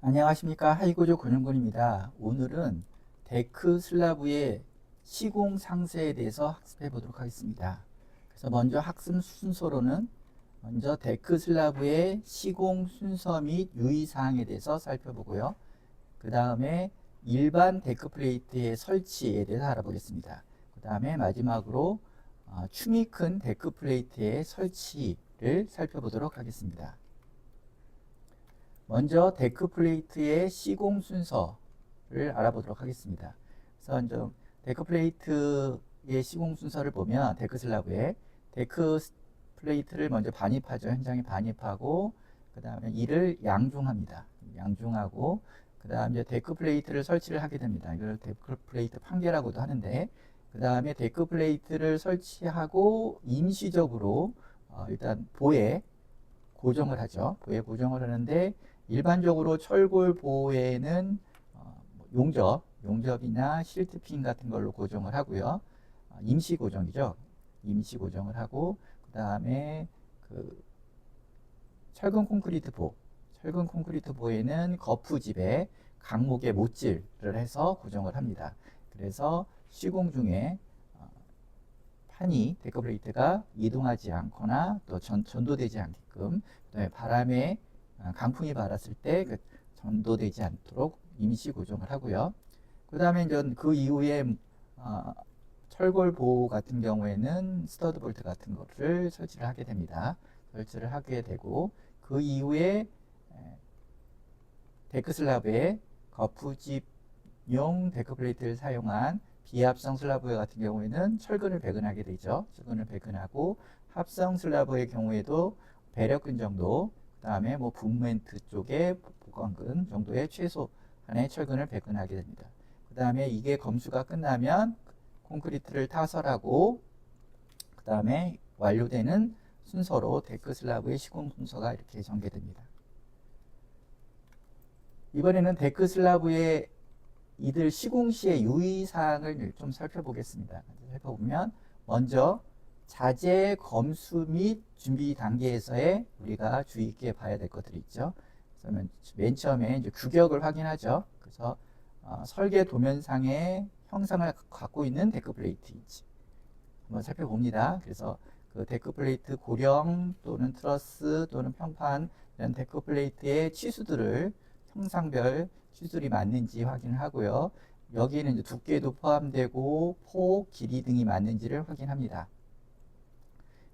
안녕하십니까. 하이고조 권영근입니다. 오늘은 데크 슬라브의 시공 상세에 대해서 학습해 보도록 하겠습니다. 그래서 먼저 학습 순서로는 먼저 데크 슬라브의 시공 순서 및 유의사항에 대해서 살펴보고요. 그 다음에 일반 데크 플레이트의 설치에 대해서 알아보겠습니다. 그 다음에 마지막으로 춤이 큰 데크 플레이트의 설치를 살펴보도록 하겠습니다. 먼저 데크 플레이트의 시공 순서를 알아보도록 하겠습니다. 그래서 먼저 데크 플레이트의 시공 순서를 보면 데크 슬라브에 데크 플레이트를 먼저 반입하죠. 현장에 반입하고 그 다음에 이를 양중합니다. 양중하고 그 다음에 데크 플레이트를 설치를 하게 됩니다. 이걸 데크 플레이트 판계라고도 하는데 그 다음에 데크 플레이트를 설치하고 임시적으로 일단 보에 고정을 하죠. 보에 고정을 하는데 일반적으로 철골 보에는 용접이나 실트핀 같은 걸로 고정을 하고요. 임시 고정이죠. 임시 고정을 하고 그 다음에 그 철근 콘크리트 보에는 거푸집에 강목에 못질을 해서 고정을 합니다. 그래서 시공 중에 판이 데크 플레이트가 이동하지 않거나 또 전도되지 않게끔 그다음에 바람에 강풍이 받았을 때 전도되지 않도록 임시 고정을 하고요. 그 다음에 이제 그 이후에 철골 보호 같은 경우에는 스터드 볼트 같은 것을 설치를 하게 됩니다. 설치를 하게 되고 그 이후에 데크 슬라브에 거푸집용 데크 플레이트를 사용한 비합성 슬라브 같은 경우에는 철근을 배근하게 되죠. 철근을 배근하고 합성 슬라브의 경우에도 배력근 정도, 그 다음에 뭐 붐멘트 쪽에 보강근 정도의 최소한의 철근을 배근하게 됩니다. 그 다음에 이게 검수가 끝나면 콘크리트를 타설하고 그 다음에 완료되는 순서로 데크 슬라브의 시공 순서가 이렇게 전개됩니다. 이번에는 데크 슬라브의 이들 시공 시의 유의사항을 좀 살펴보겠습니다. 살펴보면 먼저 자재 검수 및 준비 단계에서의 우리가 주의 있게 봐야 될 것들이 있죠. 그래서 맨 처음에 이제 규격을 확인하죠. 그래서 설계 도면상의 형상을 갖고 있는 데크 플레이트인지 한번 살펴봅니다. 그래서 그 데크 플레이트 고령 또는 트러스 또는 평판 이런 데크 플레이트의 치수들을 형상별 치수들이 맞는지 확인을 하고요. 여기에는 이제 두께도 포함되고 폭, 길이 등이 맞는지를 확인합니다.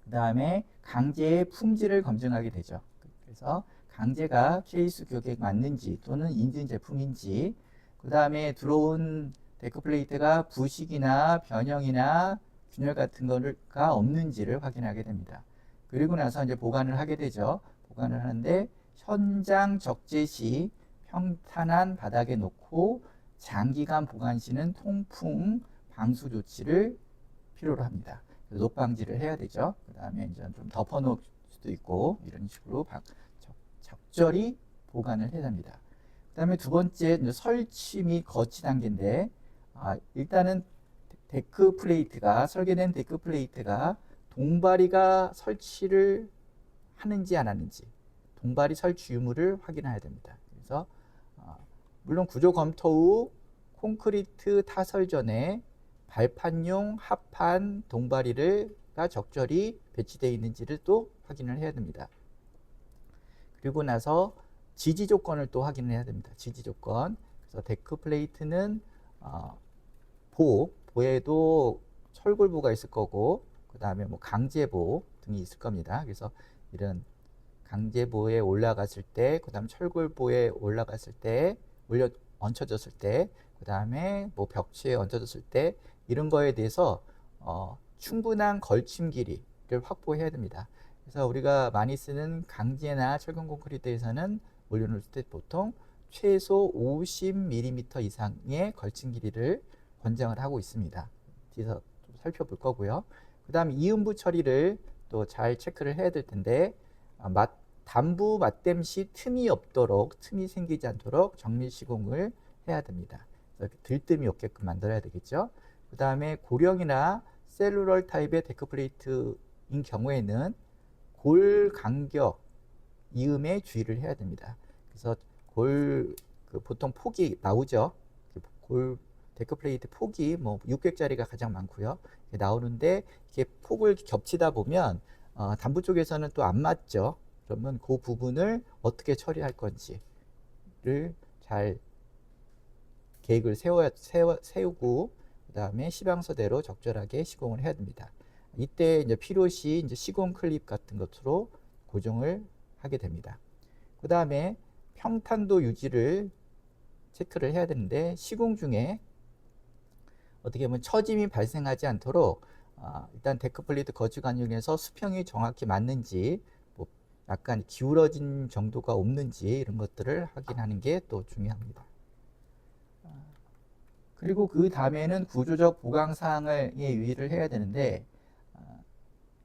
그 다음에 강제의 품질을 검증하게 되죠. 그래서 강제가 케이스 규격에 맞는지 또는 인증 제품인지 그 다음에 들어온 데크 플레이트가 부식이나 변형이나 균열 같은 거가 없는지를 확인하게 됩니다. 그리고 나서 이제 보관을 하게 되죠. 보관을 하는데 현장 적재 시 평탄한 바닥에 놓고 장기간 보관 시는 통풍 방수 조치를 필요로 합니다. 녹방지를 해야 되죠. 그 다음에 이제 좀 덮어놓을 수도 있고 이런 식으로 적절히 보관을 해야 됩니다. 그 다음에 두 번째 설치 및 거치 단계인데 일단은 데크 플레이트가 설계된 데크 플레이트가 동바리가 설치를 하는지 안 하는지 동바리 설치 유무를 확인해야 됩니다. 그래서 물론 구조 검토 후 콘크리트 타설 전에 발판용 합판 동바리가 적절히 배치되어 있는지를 또 확인을 해야 됩니다. 그리고 나서 지지 조건을 또 확인해야 됩니다. 지지 조건. 그래서 데크 플레이트는 보에도 철골보가 있을 거고 그 다음에 뭐 강제보 등이 있을 겁니다. 그래서 이런 강제보에 올라갔을 때, 그 다음 철골보에 올라갔을 때, 얹혀졌을 때, 그 다음에 뭐 벽체에 얹혀졌을 때 이런 거에 대해서 충분한 걸침 길이를 확보해야 됩니다. 그래서 우리가 많이 쓰는 강제나 철근 콘크리트에서는 올려놓을 때 보통 최소 50mm 이상의 걸침 길이를 권장을 하고 있습니다. 뒤에서 좀 살펴볼 거고요. 그 다음 이음부 처리를 또 잘 체크를 해야 될 텐데 단부 맞댐 시 틈이 생기지 않도록 정밀 시공을 해야 됩니다. 들뜸이 없게끔 만들어야 되겠죠. 그 다음에 고령이나 셀루럴 타입의 데크 플레이트인 경우에는 골 간격 이음에 주의를 해야 됩니다. 그래서 보통 폭이 나오죠. 데크 플레이트 폭이 뭐 600짜리가 가장 많고요. 나오는데 이게 폭을 겹치다 보면 단부 쪽에서는 또 안 맞죠. 그러면 그 부분을 어떻게 처리할 건지를 잘 계획을 세우고 그다음에 시방서대로 적절하게 시공을 해야 됩니다. 이때 이제 필요시 이제 시공 클립 같은 것으로 고정을 하게 됩니다. 그다음에 평탄도 유지를 체크를 해야 되는데 시공 중에 어떻게 보면 처짐이 발생하지 않도록 일단 데크 플레이트 거치관 중에서 수평이 정확히 맞는지 뭐 약간 기울어진 정도가 없는지 이런 것들을 확인하는 게 또 중요합니다. 그리고 그 다음에는 구조적 보강 사항에 유의를 해야 되는데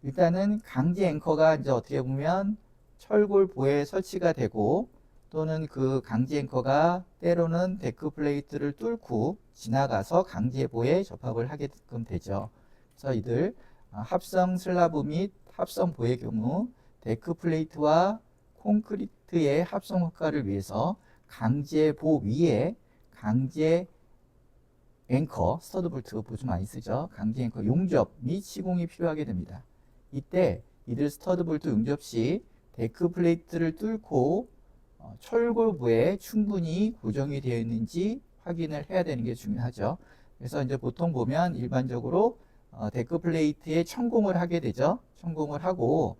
일단은 강제 앵커가 이제 어떻게 보면 철골보에 설치가 되고 또는 그 강제 앵커가 때로는 데크 플레이트를 뚫고 지나가서 강제보에 접합을 하게끔 되죠. 그래서 이들 합성 슬라브 및 합성 보의 경우 데크 플레이트와 콘크리트의 합성 효과를 위해서 강제보 위에 강제 앵커, 스터드 볼트 보조 많이 쓰죠. 강제 앵커 용접 및 시공이 필요하게 됩니다. 이때 이들 스터드 볼트 용접 시 데크 플레이트를 뚫고 철골부에 충분히 고정이 되어 있는지 확인을 해야 되는 게 중요하죠. 그래서 이제 보통 보면 일반적으로 데크 플레이트에 천공을 하게 되죠. 천공을 하고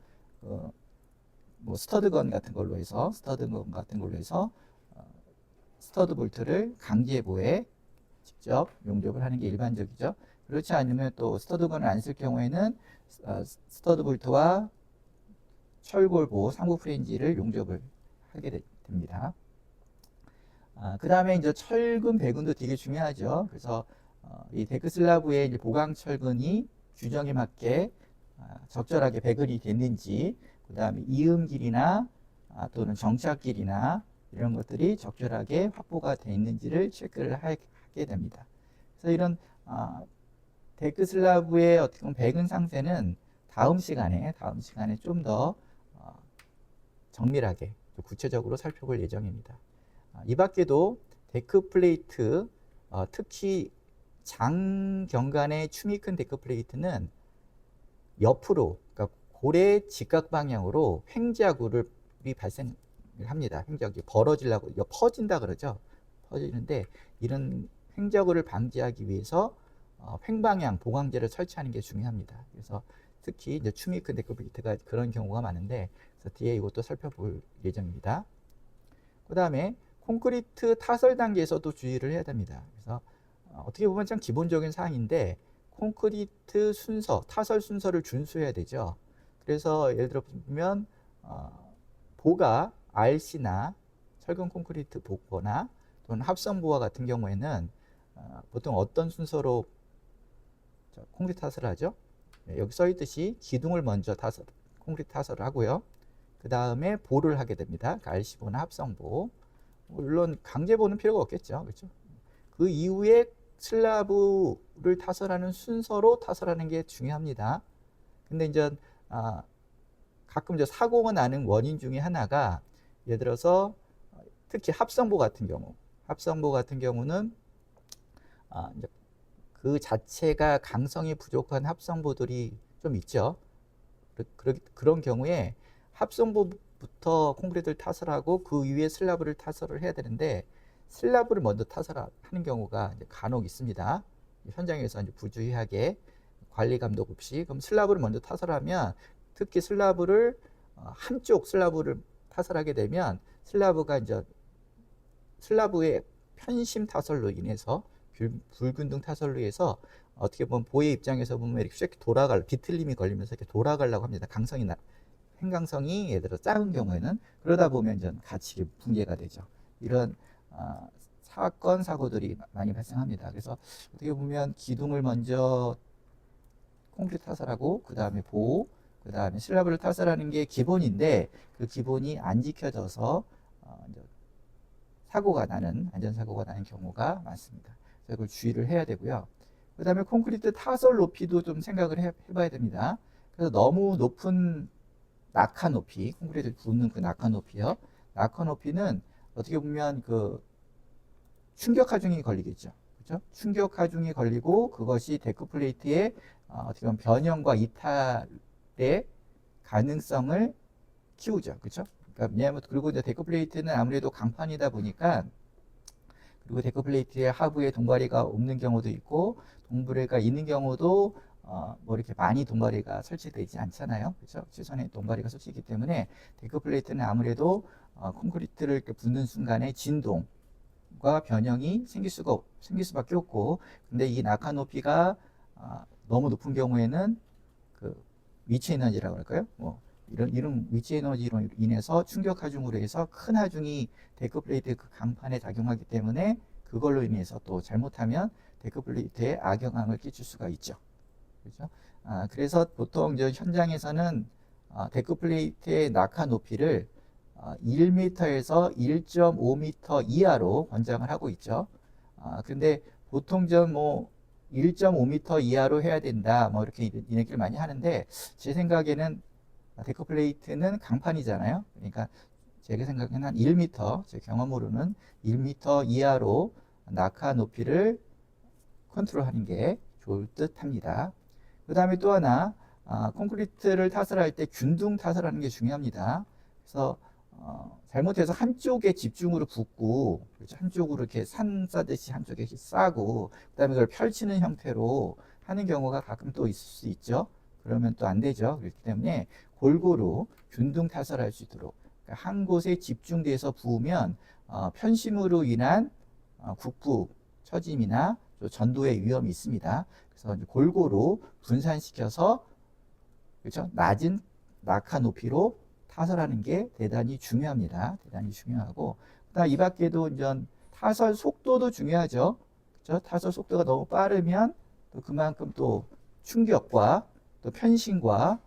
뭐 스터드건 같은 걸로 해서 스터드 볼트를 강제보에 직접 용접을 하는 게 일반적이죠. 그렇지 않으면 또 스터드건을 안 쓸 경우에는 스터드 볼트와 철골보 상부 프레인지를 용접을 하게 됩니다. 그 다음에 이제 철근 배근도 되게 중요하죠. 그래서 이 데크 슬라브의 이제 보강 철근이 규정에 맞게 적절하게 배근이 됐는지, 그 다음에 이음 길이나 또는 정착 길이나 이런 것들이 적절하게 확보가 되어 있는지를 체크를 하게 됩니다. 그래서 이런 데크 슬라브의 어떻게 보면 배근 상태는 다음 시간에 좀 더 정밀하게 구체적으로 살펴볼 예정입니다. 이 밖에도 데크 플레이트, 특히 장경관의 춤이 큰 데크 플레이트는 옆으로, 그러니까 고래 직각 방향으로 횡자구를 발생합니다. 횡자구 벌어지려고 퍼진다 그러죠. 퍼지는데 이런 횡자구를 방지하기 위해서 횡방향 보강제를 설치하는 게 중요합니다. 그래서 특히 이제 춤이 큰 데크 플레이트가 그런 경우가 많은데 그래서 뒤에 이것도 살펴볼 예정입니다. 그 다음에 콘크리트 타설 단계에서도 주의를 해야 됩니다. 그래서 어떻게 보면 참 기본적인 사항인데 콘크리트 순서, 타설 순서를 준수해야 되죠. 그래서 예를 들어 보면 보가 RC나 철근 콘크리트 보거나 또는 합성보와 같은 경우에는 보통 어떤 순서로 콘크리트 타설을 하죠? 여기 써 있듯이 기둥을 먼저 콘크리트 타설을 하고요. 그 다음에 보를 하게 됩니다. 그러니까 RC보나 합성보. 물론 강제보는 필요가 없겠죠. 그렇죠? 그 이후에 슬라브를 타설하는 순서로 타설하는 게 중요합니다. 근데 이제 가끔 이제 사고가 나는 원인 중에 하나가 예를 들어서 특히 합성보 같은 경우는 이제 그 자체가 강성이 부족한 합성보들이 좀 있죠. 그런 경우에 합성보부터 콘크리트를 타설하고 그 위에 슬라브를 타설을 해야 되는데 슬라브를 먼저 타설하는 경우가 간혹 있습니다. 현장에서 이제 부주의하게 관리 감독 없이 그럼 슬라브를 먼저 타설하면 특히 한쪽 슬라브를 타설하게 되면 슬라브가 이제 슬라브의 편심 타설로 인해서 불균등 타설로 해서 어떻게 보면 보의 입장에서 보면 이렇게 비틀림이 걸리면서 이렇게 돌아가려고 합니다. 횡강성이 예를 들어 작은 경우에는 그러다 보면 이제 같이 붕괴가 되죠. 이런 사고들이 많이 발생합니다. 그래서 어떻게 보면 기둥을 먼저 콘크리트 타설하고 그 다음에 그 다음에 슬라브를 타설하는 게 기본인데 그 기본이 안 지켜져서 안전사고가 나는 경우가 많습니다. 그래서 그걸 주의를 해야 되고요. 그 다음에 콘크리트 타설 높이도 좀 생각을 해봐야 됩니다. 그래서 너무 높은 낙하 높이, 콘크리트 붓는 그 낙하 높이요. 낙하 높이는 어떻게 보면 그 충격 하중이 걸리겠죠. 그렇죠? 충격 하중이 걸리고 그것이 데크 플레이트의 어떻게 보면 변형과 이탈의 가능성을 키우죠. 그렇죠? 그러니까 왜냐하면 그리고 이제 데크 플레이트는 아무래도 강판이다 보니까 그리고 데크 플레이트의 하부에 동바리가 없는 경우도 있고 동바리가 있는 경우도 뭐 이렇게 많이 동바리가 설치되지 않잖아요. 그렇죠? 최선의 동바리가 설치되기 때문에 데크 플레이트는 아무래도 콘크리트를 이렇게 붓는 순간에 진동과 변형이 생길 수밖에 없고, 근데 이 낙하 높이가 너무 높은 경우에는 그 위치 에너지라고 할까요? 뭐 이런 위치 에너지로 인해서 충격 하중으로 해서 큰 하중이 데크 플레이트 그 강판에 작용하기 때문에 그걸로 인해서 또 잘못하면 데크 플레이트에 악영향을 끼칠 수가 있죠. 그렇죠? 그래서 보통 저 현장에서는 데크 플레이트의 낙하 높이를 1m에서 1.5m 이하로 권장을 하고 있죠. 근데 보통 뭐 1.5m 이하로 해야 된다, 뭐 이렇게 얘기를 많이 하는데 제 생각에는 데크 플레이트는 강판이잖아요. 그러니까 제가 생각에는 한 1m, 제 경험으로는 1m 이하로 낙하 높이를 컨트롤하는 게 좋을 듯 합니다. 그 다음에 또 하나, 콘크리트를 타설할 때 균등 타설하는 게 중요합니다. 그래서 잘못해서 한쪽에 집중으로 붓고, 그렇죠? 한쪽으로 이렇게 산 싸듯이 한쪽에 이렇게 싸고, 그 다음에 그걸 펼치는 형태로 하는 경우가 가끔 또 있을 수 있죠. 그러면 또 안 되죠. 그렇기 때문에 골고루 균등 타설할 수 있도록, 그러니까 한 곳에 집중돼서 부으면 편심으로 인한 국부 처짐이나 전도의 위험이 있습니다. 그래서 골고루 분산시켜서, 그렇죠? 낮은 낙하 높이로 타설하는 게 대단히 중요합니다. 대단히 중요하고, 그다음 이 밖에도 이제 타설 속도도 중요하죠. 그렇죠? 타설 속도가 너무 빠르면 또 그만큼 또 충격과 또 편심과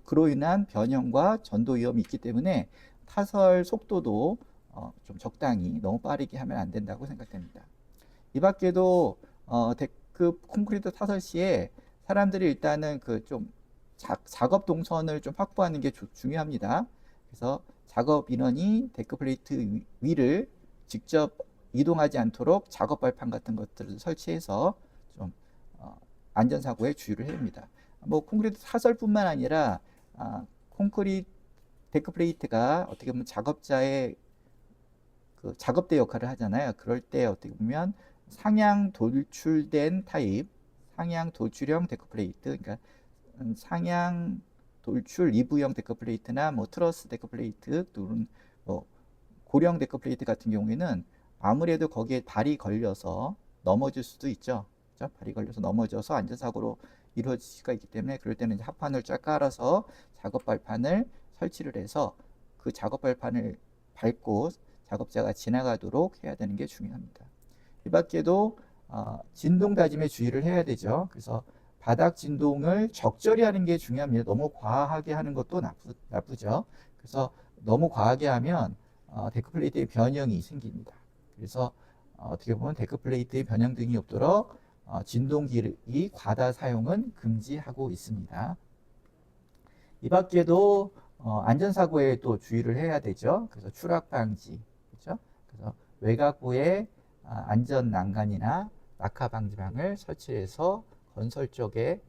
그로 인한 변형과 전도 위험이 있기 때문에 타설 속도도 좀 적당히 너무 빠르게 하면 안 된다고 생각됩니다. 이 밖에도 데크 콘크리트 타설 시에 사람들이 일단은 그 좀 작업 동선을 좀 확보하는 게 중요합니다. 그래서 작업 인원이 데크 플레이트 위를 직접 이동하지 않도록 작업 발판 같은 것들을 설치해서 좀 안전사고에 주의를 해야 됩니다. 뭐 콘크리트 타설뿐만 아니라 콘크리트 데크 플레이트가 어떻게 보면 작업자의 그 작업대 역할을 하잖아요. 그럴 때 어떻게 보면 상향 돌출된 타입, 상향 돌출형 데크 플레이트, 그러니까 상향 돌출 리브형 데크 플레이트나 뭐 트러스 데크 플레이트 또는 뭐 고령 데크 플레이트 같은 경우에는 아무래도 거기에 발이 걸려서 넘어질 수도 있죠. 그렇죠? 발이 걸려서 넘어져서 안전사고로 이루어질 수가 있기 때문에 그럴 때는 이제 합판을 쫙 깔아서 작업 발판을 설치를 해서 그 작업 발판을 밟고 작업자가 지나가도록 해야 되는 게 중요합니다. 이 밖에도 진동 다짐에 주의를 해야 되죠. 그래서 바닥 진동을 적절히 하는 게 중요합니다. 너무 과하게 하는 것도 나쁘죠. 그래서 너무 과하게 하면 데크 플레이트의 변형이 생깁니다. 그래서 어떻게 보면 데크 플레이트의 변형 등이 없도록 진동기의 과다 사용은 금지하고 있습니다. 이 밖에도 안전사고에 또 주의를 해야 되죠. 그래서 추락 방지, 그렇죠? 그래서 외곽부에 안전 난간이나 낙하 방지망을 설치해서 건설 쪽에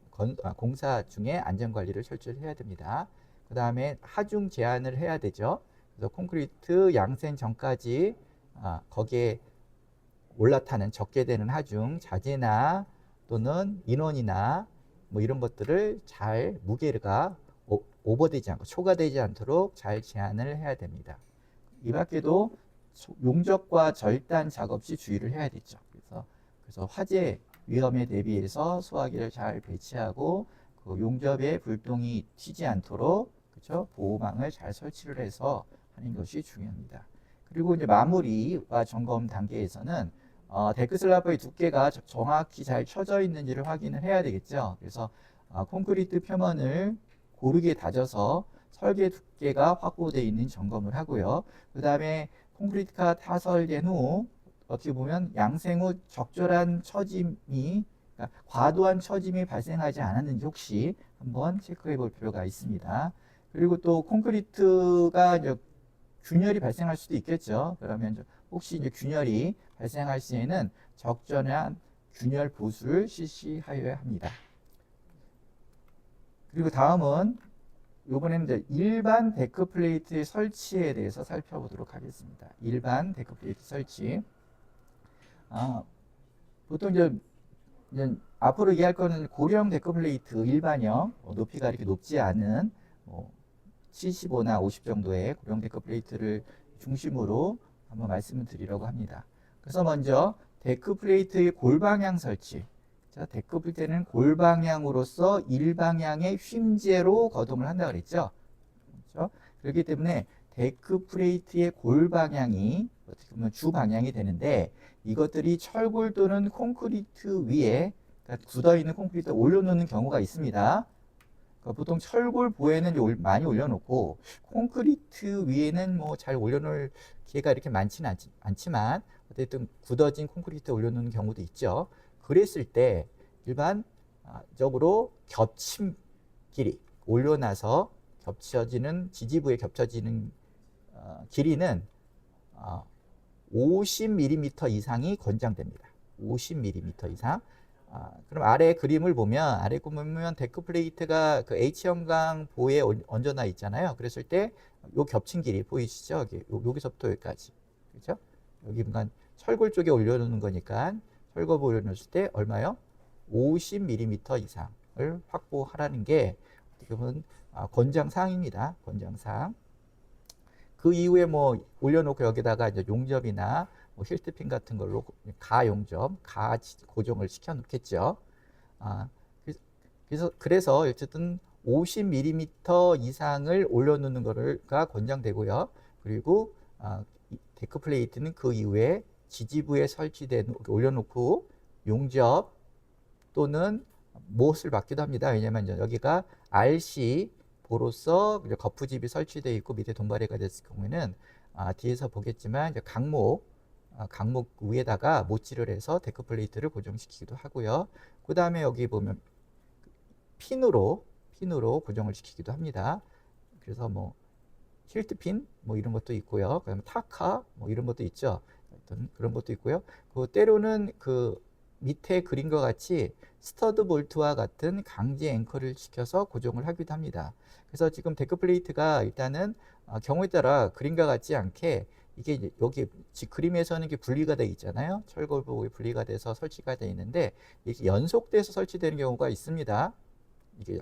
공사 중에 안전 관리를 철저히 해야 됩니다. 그 다음에 하중 제한을 해야 되죠. 그래서 콘크리트 양생 전까지 거기에 올라타는 적게 되는 하중 자재나 또는 인원이나 뭐 이런 것들을 잘 무게가 오버되지 않고 초과되지 않도록 잘 제한을 해야 됩니다. 이 밖에도 용접과 절단 작업 시 주의를 해야 되죠. 그래서 화재 위험에 대비해서 소화기를 잘 배치하고 그 용접에 불똥이 튀지 않도록, 그렇죠? 보호망을 잘 설치를 해서 하는 것이 중요합니다. 그리고 이제 마무리와 점검 단계에서는 데크 슬라브의 두께가 정확히 잘 쳐져 있는지를 확인을 해야 되겠죠. 그래서 콘크리트 표면을 고르게 다져서 설계 두께가 확보되어 있는 점검을 하고요. 그 다음에 콘크리트가 타설된 후 어떻게 보면 양생 후 적절한 처짐이, 그러니까 과도한 처짐이 발생하지 않았는지 혹시 한번 체크해 볼 필요가 있습니다. 그리고 또 콘크리트가 이제 균열이 발생할 수도 있겠죠. 그러면 혹시 이제 균열이 발생할 시에는 적절한 균열 보수를 실시하여야 합니다. 그리고 다음은 이번에는 이제 일반 데크 플레이트의 설치에 대해서 살펴보도록 하겠습니다. 일반 데크 플레이트 설치. 보통 이제 앞으로 얘기할 거는 고령 데크 플레이트 일반형, 높이가 이렇게 높지 않은 75나 50 정도의 고령 데크 플레이트를 중심으로 한번 말씀을 드리려고 합니다. 그래서 먼저 데크 플레이트의 골방향 설치. 자, 데크 플레이트는 골방향으로서 일방향의 휨제로 거동을 한다 그랬죠. 그렇죠? 그렇기 때문에 데크 플레이트의 골방향이 어떻게 보면 주 방향이 되는데 이것들이 철골 또는 콘크리트 위에 그러니까 굳어 있는 콘크리트에 올려놓는 경우가 있습니다. 그러니까 보통 철골 보에는 많이 올려놓고 콘크리트 위에는 뭐 잘 올려놓을 기회가 이렇게 많지는 않지만 어쨌든 굳어진 콘크리트에 올려놓는 경우도 있죠. 그랬을 때 일반적으로 겹침 길이 올려놔서 겹쳐지는 지지부에 겹쳐지는 길이는 50mm 이상이 권장됩니다. 50mm 이상. 그럼 아래 그림을 보면 데크 플레이트가 그 H형광 보에 얹어놔 있잖아요. 그랬을 때 요 겹친 길이 보이시죠? 여기서부터 여기까지. 그렇죠? 여기 그러니까 철골 쪽에 올려놓는 거니까 철골 올려놓을 때 얼마요? 50mm 이상을 확보하라는 게 어떻게 보면 권장사항입니다. 권장사항. 그 이후에 뭐 올려놓고 여기다가 이제 용접이나 뭐 힐트핀 같은 걸로 가 용접, 가 고정을 시켜 놓겠죠. 그래서 어쨌든 50mm 이상을 올려놓는 거가 권장되고요. 그리고 데크 플레이트는 그 이후에 지지부에 설치된 올려놓고 용접 또는 못을 받기도 합니다. 왜냐하면 여기가 RC 보로서 거푸집이 설치되어 있고 밑에 돈바레가 됐을 경우에는 뒤에서 보겠지만 이제 강목 위에다가 못질을 해서 데크 플레이트를 고정시키기도 하고요. 그 다음에 여기 보면 핀으로 고정을 시키기도 합니다. 그래서 뭐 힐트핀 뭐 이런 것도 있고요. 그다음에 타카 뭐 이런 것도 있죠. 어떤 그런 것도 있고요. 그 때로는 그 밑에 그림과 같이 스터드 볼트와 같은 강제 앵커를 시켜서 고정을 하기도 합니다. 그래서 지금 데크 플레이트가 일단은 경우에 따라 그림과 같지 않게 이게 이제 여기 그림에서는 이게 분리가 되어 있잖아요. 철골부에 분리가 돼서 설치가 되어 있는데 이게 연속돼서 설치되는 경우가 있습니다. 이게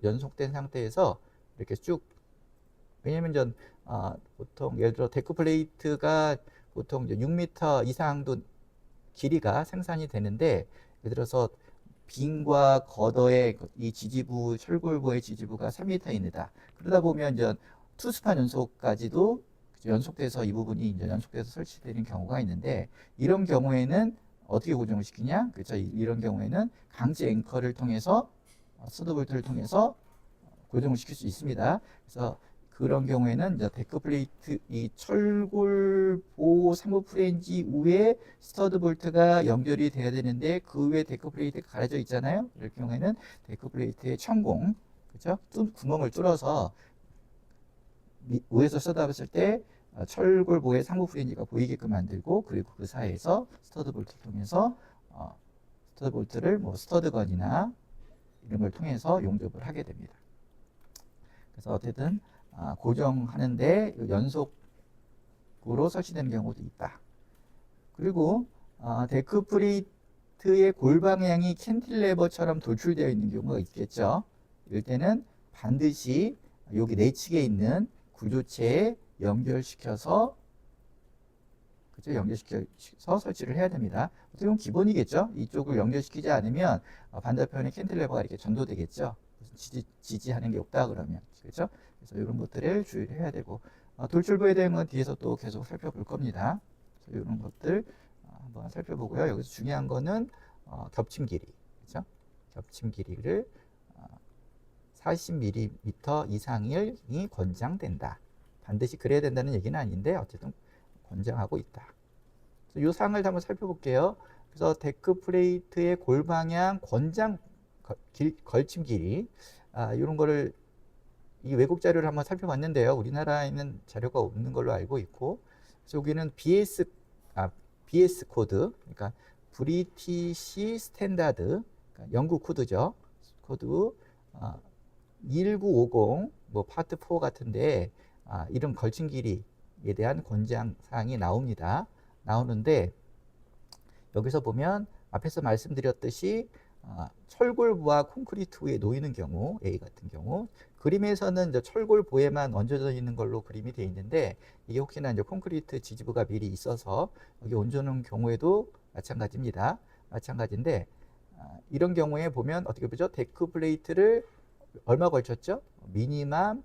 연속된 상태에서 이렇게 쭉 왜냐면 보통 예를 들어 데크 플레이트가 보통 이제 6m 이상도 길이가 생산이 되는데 예를 들어서 빈과 걷어의 이 지지부 철골부의 지지부가 3m입니다. 그러다 보면 이제 투스판 연속까지도 연속돼서 이 부분이 이제 연속돼서 설치되는 경우가 있는데 이런 경우에는 어떻게 고정을 시키냐? 그렇죠. 이런 경우에는 강제 앵커를 통해서 스터드볼트를 통해서 고정을 시킬 수 있습니다. 그래서 그런 경우에는 이제 데크 플레이트 이 철골보 상부 프레인지 위에 스터드 볼트가 연결이 돼야 되는데 그 위에 데크 플레이트가 가려져 있잖아요. 이럴 경우에는 데크 플레이트의 천공, 그렇죠? 구멍을 뚫어서 위에서 쏟아봤을 때 철골보의 상부 프레인지가 보이게끔 만들고 그리고 그 사이에서 스터드 볼트를 통해서 스터드 볼트를 뭐 스터드건이나 이런 걸 통해서 용접을 하게 됩니다. 그래서 어쨌든 고정하는데 연속으로 설치되는 경우도 있다. 그리고 데크 플레이트의 골방향이 캔틸레버처럼 돌출되어 있는 경우가 있겠죠. 이럴 때는 반드시 여기 내측에 있는 구조체에 연결시켜서 설치를 해야 됩니다. 어떻게 보면 기본이겠죠. 이쪽을 연결시키지 않으면 반대편에 캔틸레버가 이렇게 전도되겠죠. 지지하는 게 없다 그러면 그렇죠. 그래서 이런 것들을 주의를 해야 되고 돌출부에 대한 건 뒤에서 또 계속 살펴볼 겁니다. 그래서 이런 것들 한번 살펴보고요. 여기서 중요한 거는 겹침 길이, 그렇죠? 겹침 길이를 40mm 이상이 권장된다. 반드시 그래야 된다는 얘기는 아닌데 어쨌든 권장하고 있다. 이 사항을 한번 살펴볼게요. 그래서 데크 플레이트의 골방향 권장 걸침 길이 이런 거를 이 외국 자료를 한번 살펴봤는데요. 우리나라에는 자료가 없는 걸로 알고 있고, 그래서 여기는 BS 코드, 그러니까 브리티시 스탠다드, 그러니까 영국 코드죠. 코드 1950, 뭐 파트 4 같은데 이런 걸친 길이에 대한 권장 사항이 나오는데 여기서 보면 앞에서 말씀드렸듯이 철골부와 콘크리트 위에 놓이는 경우, A 같은 경우 그림에서는 이제 철골부에만 얹어져 있는 걸로 그림이 되어 있는데 이게 혹시나 이제 콘크리트 지지부가 미리 있어서 여기 얹어놓은 경우에도 마찬가지입니다. 마찬가지인데 이런 경우에 보면 어떻게 보죠? 데크 플레이트를 얼마 걸쳤죠? 미니멈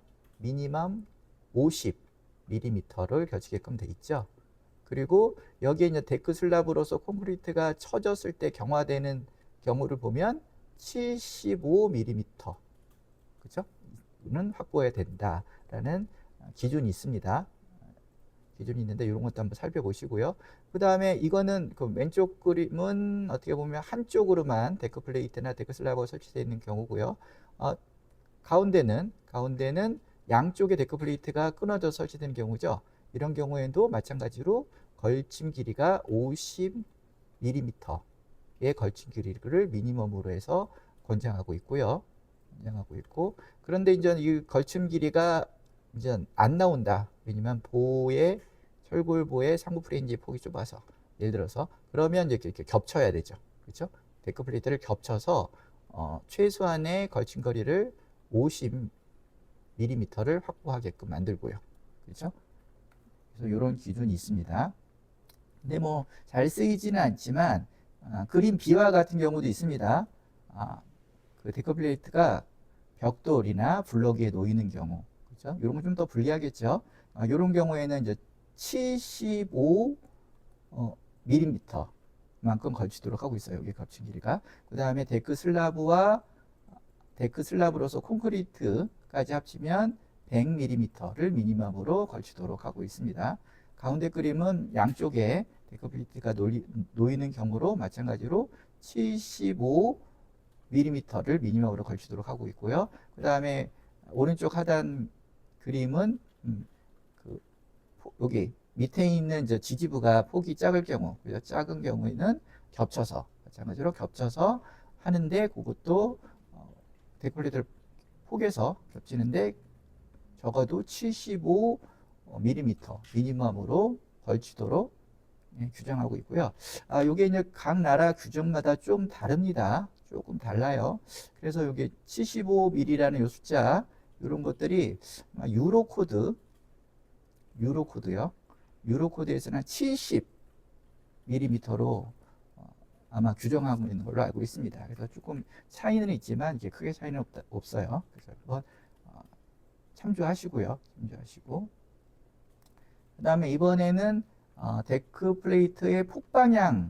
50mm를 겨치게끔 돼 있죠. 그리고 여기에 이제 데크 슬랍으로서 콘크리트가 쳐졌을 때 경화되는 경우를 보면 75mm, 그죠? 는 확보해야 된다라는 기준이 있습니다. 기준이 있는데 이런 것도 한번 살펴보시고요. 그 다음에 이거는 그 왼쪽 그림은 어떻게 보면 한쪽으로만 데크 플레이트나 데크 슬랍이 설치되어 있는 경우고요. 가운데는 양쪽에 데크 플레이트가 끊어져 설치된 경우죠. 이런 경우에도 마찬가지로 걸침 길이가 50mm의 걸침 길이를 미니멈으로 해서 권장하고 있고요. 그런데 이제 이 걸침 길이가 이제 안 나온다. 왜냐면 철골보의 상부 프레임의 폭이 좁아서 예를 들어서 그러면 이제 이렇게 겹쳐야 되죠. 그렇죠? 데크 플레이트를 겹쳐서 최소한의 걸침 거리를 50mm를 확보하게끔 만들고요. 그렇죠? 그래서 이런 기준이 있습니다. 근데 뭐 잘 쓰이지는 않지만 그림 B와 같은 경우도 있습니다. 그 데크 플레이트가 벽돌이나 블럭 위에 놓이는 경우, 그렇죠? 이런 건 좀 더 불리하겠죠. 이런 경우에는 이제 75mm 만큼 걸치도록 하고 있어요. 여기 겹친 길이가. 그 다음에 데크 슬랍으로서 콘크리트까지 합치면 100mm를 미니멈으로 걸치도록 하고 있습니다. 가운데 그림은 양쪽에 데크 플레이트가 놓이는 경우로 마찬가지로 75mm를 미니멈으로 걸치도록 하고 있고요. 그 다음에 오른쪽 하단 그림은 여기 밑에 있는 이제 지지부가 폭이 작을 경우, 작은 경우에는 마찬가지로 겹쳐서 하는데 그것도 데크 플레이트 폭에서 겹치는데 적어도 75mm 미니멈으로 걸치도록 규정하고 있고요. 요게 이제 각 나라 규정마다 좀 다릅니다. 조금 달라요. 그래서 여기 75mm라는 요 숫자, 이런 것들이 유로코드요. 유로코드에서는 70mm로 아마 규정하고 있는 걸로 알고 있습니다. 그래서 조금 차이는 있지만 이게 크게 차이는 없어요. 그래서 한번 참조하시고 그 다음에 이번에는 데크 플레이트의 폭방향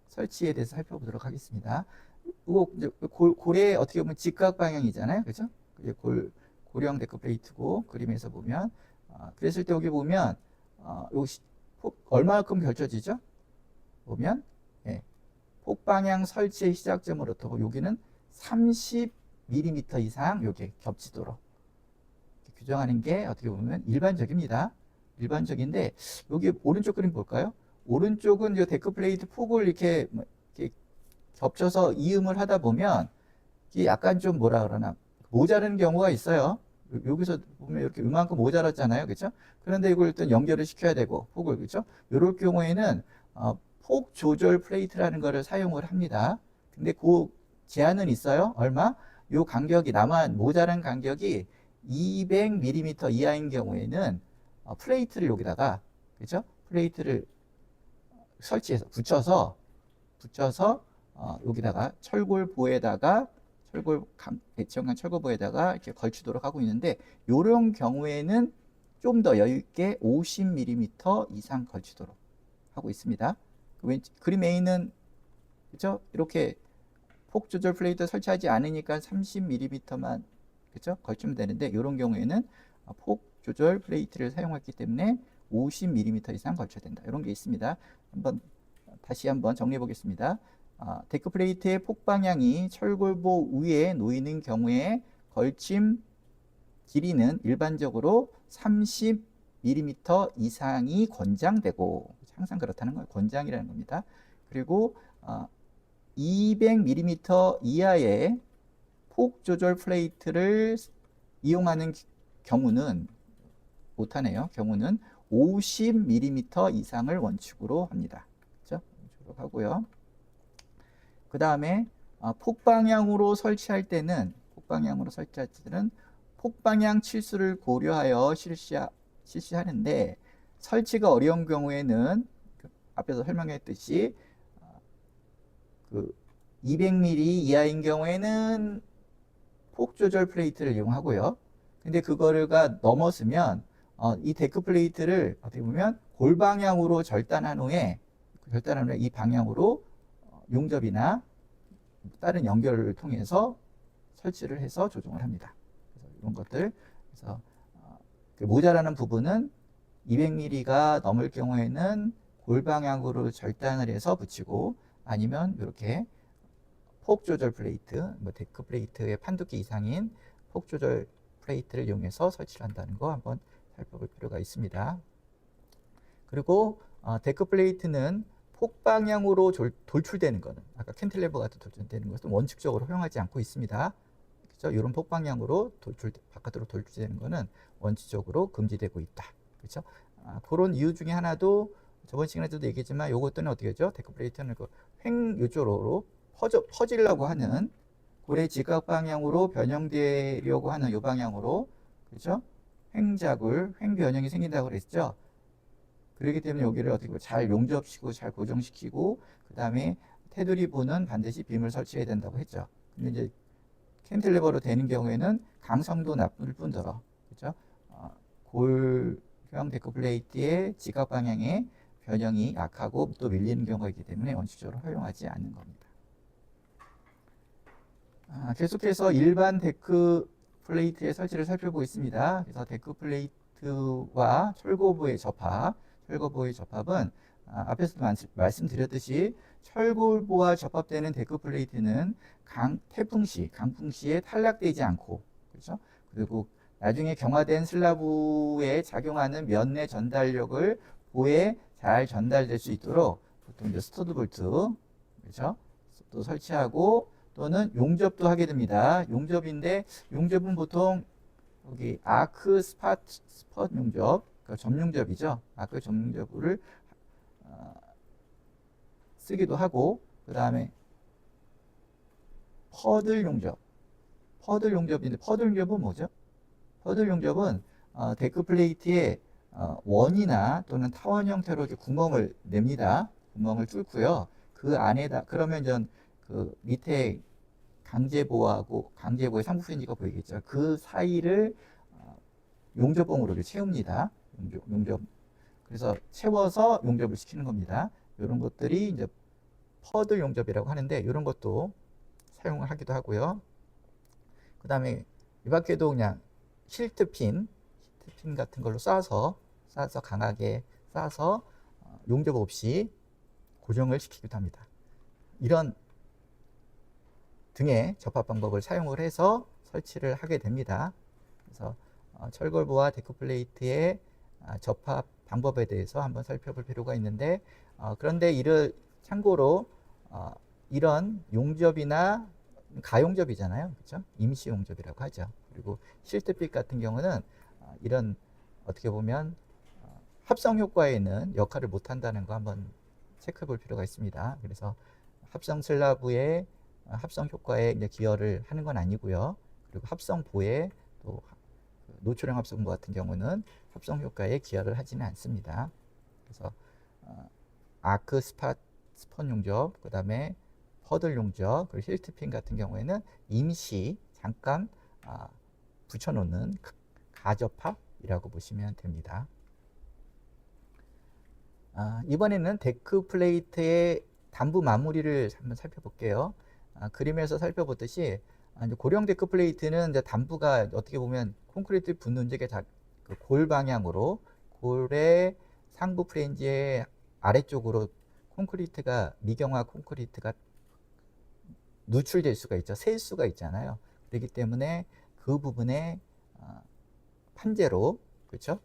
설치에 대해서 살펴보도록 하겠습니다. 이거 이제 고래 어떻게 보면 직각 방향이잖아요, 그렇죠? 고령 데크 플레이트고 그림에서 보면 그랬을 때 여기 보면 얼마만큼 결쳐지죠? 보면 폭방향 설치의 시작점으로부터 여기는 30mm 이상 여기 겹치도록 규정하는 게 어떻게 보면 일반적입니다. 일반적인데 여기 오른쪽 그림 볼까요? 오른쪽은 이 데크 플레이트 폭을 이렇게 겹쳐서 이음을 하다 보면 이게 약간 좀 뭐라 그러나 모자라는 경우가 있어요. 여기서 보면 이렇게 이만큼 모자랐잖아요, 그렇죠? 그런데 이걸 일단 연결을 시켜야 되고 폭을, 그렇죠? 이럴 경우에는 폭 조절 플레이트라는 것을 사용을 합니다. 근데 그 제한은 있어요. 얼마? 요 간격이 모자란 간격이 200mm 이하인 경우에는 플레이트를 여기다가, 그렇죠? 플레이트를 설치해서 붙여서 여기다가 배치형간 철골보에다가 이렇게 걸치도록 하고 있는데, 이런 경우에는 좀 더 여유 있게 50mm 이상 걸치도록 하고 있습니다. 그림 A는, 그렇죠? 이렇게 폭 조절 플레이트 설치하지 않으니까 30mm만, 그렇죠? 걸치면 되는데, 이런 경우에는 폭 조절 플레이트를 사용했기 때문에 50mm 이상 걸쳐야 된다. 이런 게 있습니다. 다시 한번 정리해 보겠습니다. 데크 플레이트의 폭 방향이 철골보 위에 놓이는 경우에 걸침 길이는 일반적으로 30mm 이상이 권장되고, 항상 그렇다는 거예요. 권장이라는 겁니다. 그리고 200mm 이하의 폭 조절 플레이트를 이용하는 경우는 못하네요. 경우는 50mm 이상을 원칙으로 합니다. 그렇죠? 원칙으로 하고요. 그 다음에 폭방향으로 설치할 때는 폭방향 치수를 고려하여 실시하는데, 설치가 어려운 경우에는 앞에서 설명했듯이 그 200mm 이하인 경우에는 폭 조절 플레이트를 이용하고요. 근데 그거가 넘었으면 이 데크 플레이트를 어떻게 보면 골방향으로 절단한 후에 이 방향으로 용접이나 다른 연결을 통해서 설치를 해서 조정을 합니다. 그래서 이런 것들, 그래서 그 모자라는 부분은 200mm가 넘을 경우에는 골방향으로 절단을 해서 붙이고, 아니면 이렇게 폭 조절 플레이트, 데크 플레이트의 판두께 이상인 폭 조절 플레이트를 이용해서 설치를 한다는 거 한번 살펴볼 필요가 있습니다. 그리고 데크 플레이트는 폭방향으로 돌출되는 것은, 아까 캔틸레버 같은 돌출되는 것은 원칙적으로 허용하지 않고 있습니다. 그렇죠? 이런 폭방향으로 바깥으로 돌출되는 것은 원칙적으로 금지되고 있다. 그렇죠? 그런 이유 중에 하나도 저번 시간에도 얘기했지만, 요것들은 어떻게 하죠? 데크 플레이트는 그 요조로 퍼지려고 하는, 고래 지각 방향으로 변형되려고 하는 요 방향으로, 그렇죠? 횡 변형이 생긴다고 그랬죠? 그렇기 때문에 여기를 어떻게 잘 용접시키고 잘 고정시키고, 그 다음에 테두리 부는 반드시 빔을 설치해야 된다고 했죠. 근데 이제 캔틸레버로 되는 경우에는 강성도 나쁠 뿐더러, 그렇죠? 골형 데크 플레이트의 지각 방향의 변형이 약하고 또 밀리는 경우가 있기 때문에 원칙적으로 허용하지 않는 겁니다. 계속해서 일반 데크 플레이트의 설치를 살펴보겠습니다. 그래서 데크 플레이트와 철고부의 접합은 앞에서도 말씀드렸듯이, 철골보와 접합되는 데크 플레이트는 강풍시에 탈락되지 않고, 그렇죠? 그리고 나중에 경화된 슬라브에 작용하는 면내 전달력을 보에 잘 전달될 수 있도록 보통 이제 스터드 볼트, 그렇죠? 또 설치하고, 또는 용접도 하게 됩니다. 용접은 보통 여기 아크 스팟 용접, 그러니까 점용접이죠. 아크 점용접을 쓰기도 하고, 그 다음에 퍼들 용접인데, 퍼들 용접은 뭐죠? 퍼들 용접은 데크 플레이트에 원이나 또는 타원 형태로 이렇게 구멍을 냅니다. 구멍을 뚫고요. 그 안에다, 그러면 전 그 밑에 강제보의 상부 프렌지가 보이겠죠. 그 사이를 용접봉으로 채웁니다. 용접. 그래서 채워서 용접을 시키는 겁니다. 이런 것들이 이제 퍼들 용접이라고 하는데, 이런 것도 사용을 하기도 하고요. 그 다음에 이 밖에도 그냥 힐트핀 같은 걸로 싸서 강하게 싸서 용접 없이 고정을 시키기도 합니다. 이런 등의 접합 방법을 사용을 해서 설치를 하게 됩니다. 그래서 철골보와 데크 플레이트의 접합 방법에 대해서 한번 살펴볼 필요가 있는데, 그런데 참고로 이런 용접이나 가용접이잖아요. 그렇죠? 임시 용접이라고 하죠. 그리고 실트핏 같은 경우는 이런 어떻게 보면 합성 효과에는 역할을 못 한다는 거 한번 체크해 볼 필요가 있습니다. 그래서 합성 슬라브의 합성 효과에 이제 기여를 하는 건 아니고요. 그리고 합성보에 또 노출형 합성보 같은 경우는 합성 효과에 기여를 하지는 않습니다. 그래서 아크 스팟 용접, 그 다음에 퍼들 용접, 그리고 힐트핀 같은 경우에는 임시 잠깐 붙여놓는 가접합이라고 보시면 됩니다. 이번에는 데크 플레이트의 단부 마무리를 한번 살펴볼게요. 그림에서 살펴보듯이 고령 데크 플레이트는 이제 단부가 어떻게 보면 콘크리트 붙는 쪽에 그 골 방향으로, 골의 상부 프렌지의 아래쪽으로 미경화 콘크리트가 누출될 수가 있죠. 셀 수가 있잖아요. 그렇기 때문에 그 부분에 판재로, 그렇죠?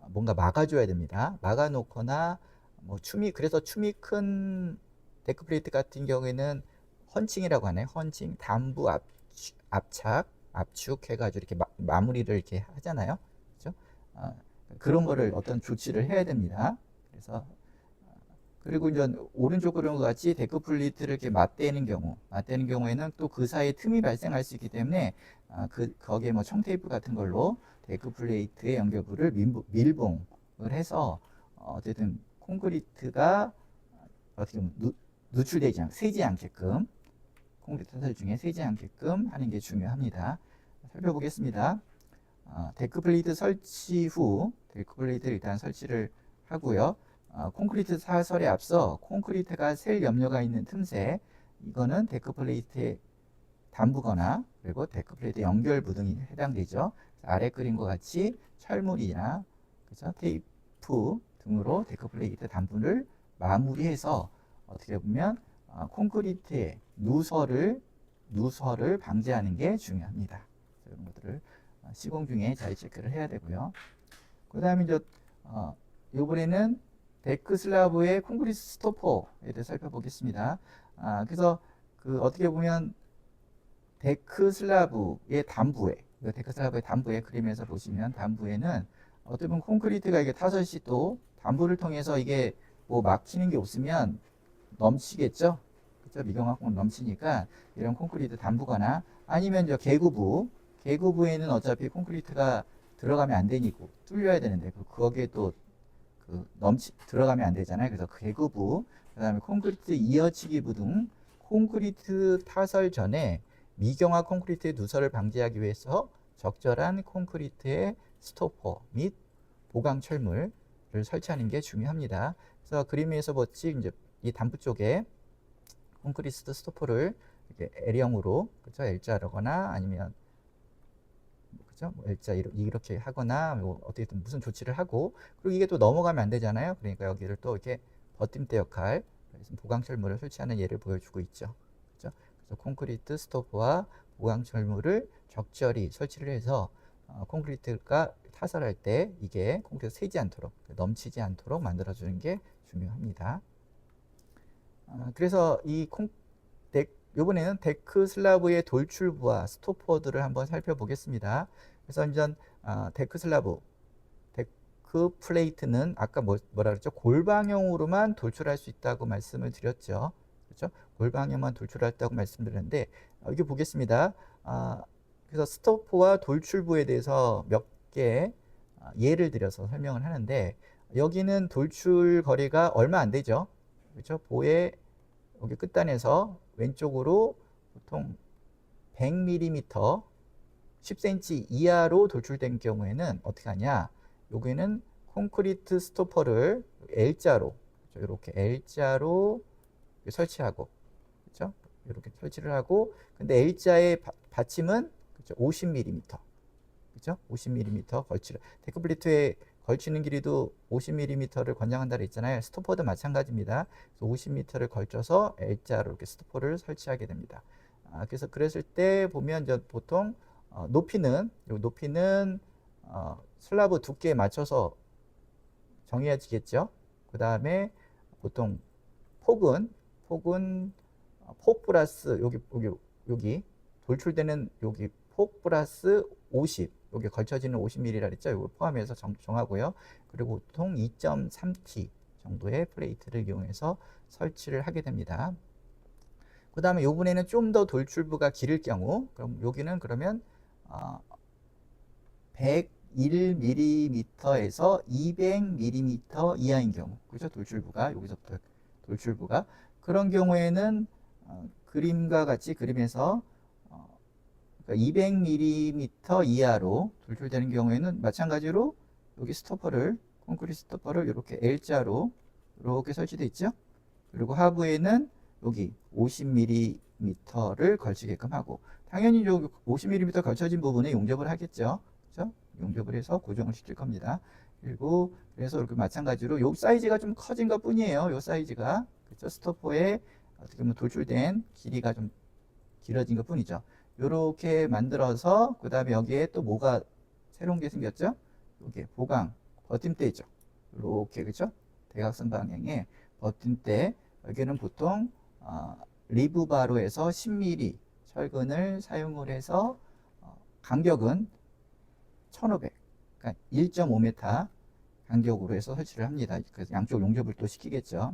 뭔가 막아줘야 됩니다. 막아놓거나 뭐 그래서 춤이 큰 데크 플레이트 같은 경우에는 헌칭이라고 하네. 헌칭, 담부, 압착, 압축해가지고 이렇게 마무리를 이렇게 하잖아요. 그렇죠? 그런 거를 어떤 조치를 해야 됩니다. 그래서 그리고 이제 오른쪽 그림과 같이 데크 플레이트를 이렇게 맞대는 경우에는 또 그 사이에 틈이 발생할 수 있기 때문에 거기에 뭐 청테이프 같은 걸로 데크 플레이트의 연결부를 밀봉을 해서 어쨌든 콘크리트가 어떻게 보면 새지 않게끔 콘크리트 타설 중에 새지 않게끔 하는 게 중요합니다. 살펴보겠습니다. 데크 플레이트 설치 후 데크 플레이트를 일단 설치를 하고요. 콘크리트 사설에 앞서 콘크리트가 셀 염려가 있는 틈새, 이거는 데크 플레이트에 담그거나 그리고 데크 플레이트 연결부 등이 해당되죠. 아래 그림과 같이 철물이나 그죠? 테이프 등으로 데크 플레이트 담분을 마무리해서 어떻게 보면 콘크리트의 누설을 방지하는 게 중요합니다. 이런 것들을 시공 중에 잘 체크를 해야 되고요. 그 다음에 이제 이번에는 데크 슬라브의 콘크리트 스토퍼에 대해 살펴보겠습니다. 그래서 어떻게 보면 데크 슬라브의 담부에 그림에서 보시면 담부에는 어떻게 보면 콘크리트가 이게 타설시 또 담부를 통해서 이게 뭐 막히는 게 없으면 넘치겠죠. 그렇죠? 미경화학은 넘치니까 이런 콘크리트 담부거나 아니면 저 개구부에는 어차피 콘크리트가 들어가면 안 되니까 뚫려야 되는데 거기에 또 들어가면 안 되잖아요. 그래서 개구부, 그다음에 콘크리트 이어치기부 등 콘크리트 타설 전에 미경화 콘크리트의 누설을 방지하기 위해서 적절한 콘크리트의 스토퍼 및 보강 철물을 설치하는 게 중요합니다. 그래서 그림에서 보시 이제 이 담부 쪽에 콘크리트 스토퍼를 이렇게 L형으로, 그렇죠? L자로거나 아니면 그죠? 뭐 L자 이렇게 하거나 뭐 어떻게든 무슨 조치를 하고, 그리고 이게 또 넘어가면 안 되잖아요. 그러니까 여기를 또 이렇게 버팀대 역할, 보강철물을 설치하는 예를 보여주고 있죠. 그죠? 그래서 콘크리트 스토퍼와 보강철물을 적절히 설치를 해서 콘크리트가 타설할 때 이게 콘크리트 새지 않도록, 넘치지 않도록 만들어주는 게 중요합니다. 그래서 이번에는 데크 슬라브의 돌출부와 스토퍼들을 한번 살펴보겠습니다. 그래서 이제 데크 플레이트는 아까 뭐라 그랬죠? 골방형으로만 돌출할 수 있다고 말씀을 드렸죠. 그렇죠? 골방형만 돌출했다고 말씀드렸는데 여기 보겠습니다. 그래서 스토퍼와 돌출부에 대해서 몇 개 예를 들어서 설명을 하는데, 여기는 돌출 거리가 얼마 안 되죠. 그렇죠? 보의 여기 끝단에서 왼쪽으로 보통 100mm 10cm 이하로 돌출된 경우에는 어떻게 하냐, 여기는 콘크리트 스토퍼를 L자로, 그렇죠? 이렇게 L자로 설치하고, 그렇죠? 이렇게 설치를 하고, 근데 L자의 받침은 그렇죠? 50mm, 그렇죠? 50mm 걸치를, 데크 플레이트에 걸치는 길이도 50mm를 권장한다 그랬잖아요. 스토퍼도 마찬가지입니다. 그래서 50m를 걸쳐서 L자로 이렇게 스토퍼를 설치하게 됩니다. 그래서 그랬을 때 보면 이제 보통 높이는 슬라브 두께에 맞춰서 정해지겠죠. 그 다음에 보통 폭은 폭 플러스 여기 돌출되는 여기 폭 플러스 50, 여기 걸쳐지는 50mm라 그랬죠. 이거 포함해서 정하고요. 그리고 보통 2.3T 정도의 플레이트를 이용해서 설치를 하게 됩니다. 그 다음에 요번에는 좀 더 돌출부가 길을 경우, 그럼 여기는 그러면 101mm에서 200mm 이하인 경우, 그렇죠? 여기서부터 돌출부가 그런 경우에는 그림과 같이 그림에서 200mm 이하로 돌출되는 경우에는 마찬가지로 여기 콘크리트 스토퍼를 이렇게 L자로 이렇게 설치되어 있죠. 그리고 하부에는 여기 50mm를 걸치게끔 하고, 당연히 여기 50mm 걸쳐진 부분에 용접을 하겠죠. 그렇죠? 용접을 해서 고정을 시킬 겁니다. 그리고 그래서 이렇게 마찬가지로 요 사이즈가 좀 커진 것 뿐이에요. 요 사이즈가, 그렇죠? 스토퍼에 어떻게 보면 돌출된 길이가 좀 길어진 것 뿐이죠. 요렇게 만들어서 그 다음에 여기에 또 뭐가 새로운 게 생겼죠? 이게 보강 버팀대죠. 이렇게 그죠? 대각선 방향의 버팀대. 여기는 보통 리브바로 해서 10mm 철근을 사용을 해서 간격은 1500, 그러니까 1.5m 간격으로 해서 설치를 합니다. 그래서 양쪽 용접을 또 시키겠죠.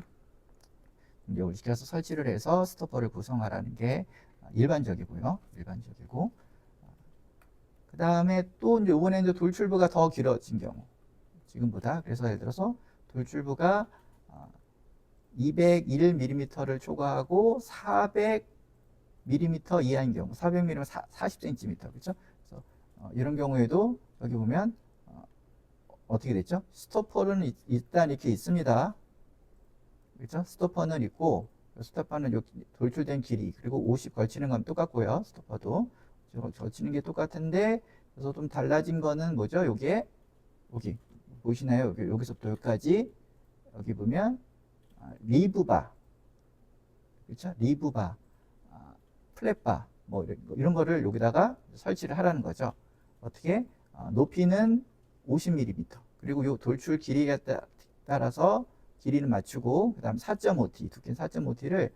용접을 시켜서 설치를 해서 스토퍼를 구성하라는 게 일반적이고요. 일반적이고. 그 다음에 또 이제 이번에 이제 돌출부가 더 길어진 경우, 지금보다. 그래서 예를 들어서 돌출부가 201mm를 초과하고 400mm 이하인 경우, 400mm면 40cm, 그렇죠? 그래서 이런 경우에도 여기 보면 어떻게 됐죠? 스토퍼는 일단 이렇게 있습니다. 그렇죠? 스토퍼는 있고, 스토퍼는 여기 돌출된 길이, 그리고 50 걸치는 건 똑같고요. 스토퍼도 걸치는 게 똑같은데, 그래서 좀 달라진 거는 뭐죠? 요게 여기 보시나요? 여기서부터 여기까지, 여기 보면 리브바, 그렇죠? 리브바, 플랫바, 뭐 이런 거를 여기다가 설치를 하라는 거죠. 어떻게? 높이는 50mm, 그리고 요 돌출 길이에 따라서 길이는 맞추고, 그 다음 4.5T, 두께는 4.5T를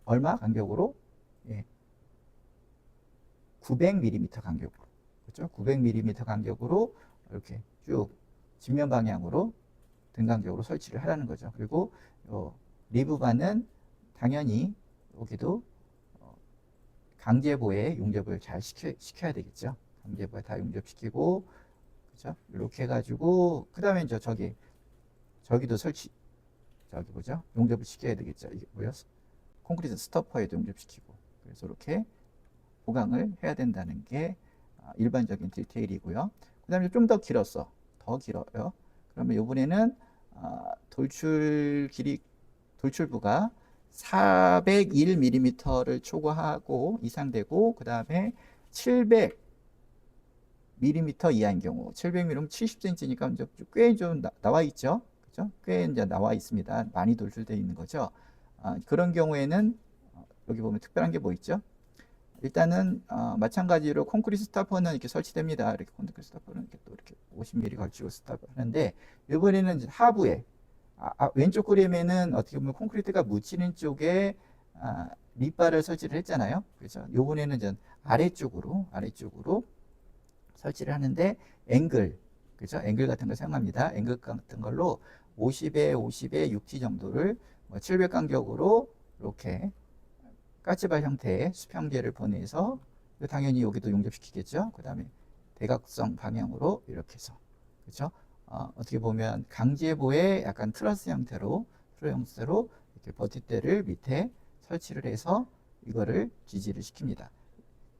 얼마 간격으로? 예, 900mm 간격으로, 그렇죠? 900mm 간격으로 이렇게 쭉 직면 방향으로 등 간격으로 설치를 하라는 거죠. 그리고 요 리브바는 당연히 여기도 강제보에 용접을 잘 시켜야 되겠죠. 강제보에 다 용접시키고, 그렇죠? 이렇게 해가지고, 그 다음에 이제 저기도 저기 뭐죠? 용접을 시켜야 되겠죠. 이게 뭐야? 콘크리트 스토퍼에도 용접시키고. 그래서 이렇게 보강을 해야 된다는 게 일반적인 디테일이고요. 그 다음에 좀 더 길었어. 더 길어요. 그러면 이번에는 돌출부가 401mm를 초과하고 이상 되고, 그 다음에 700mm 이하인 경우, 700mm면 70cm니까 이제 꽤 좀 나와 있죠. 그죠? 꽤 이제 나와 있습니다. 많이 돌출되어 있는 거죠. 그런 경우에는 여기 보면 특별한 게 뭐 있죠? 일단은 마찬가지로 콘크리트 스타퍼는 이렇게 설치됩니다. 이렇게 콘크리트 스타퍼는 이렇게 또 이렇게 50mm 걸치고 스타퍼 하는데, 이번에는 이제 하부에 왼쪽 그림에는 어떻게 보면 콘크리트가 묻히는 쪽에 립바를 설치를 했잖아요. 그래서 요번에는 이제 아래쪽으로 설치를 하는데, 앵글, 그죠? 앵글 같은 걸 사용합니다. 앵글 같은 걸로 50에 50에 6T 정도를 700 간격으로 이렇게 까치발 형태의 수평계를 보내서, 당연히 여기도 용접시키겠죠. 그 다음에 대각선 방향으로 이렇게 해서, 그렇죠? 어떻게 보면 강제보의 약간 트러스 형태로 이렇게 버티대를 밑에 설치를 해서 이거를 지지를 시킵니다.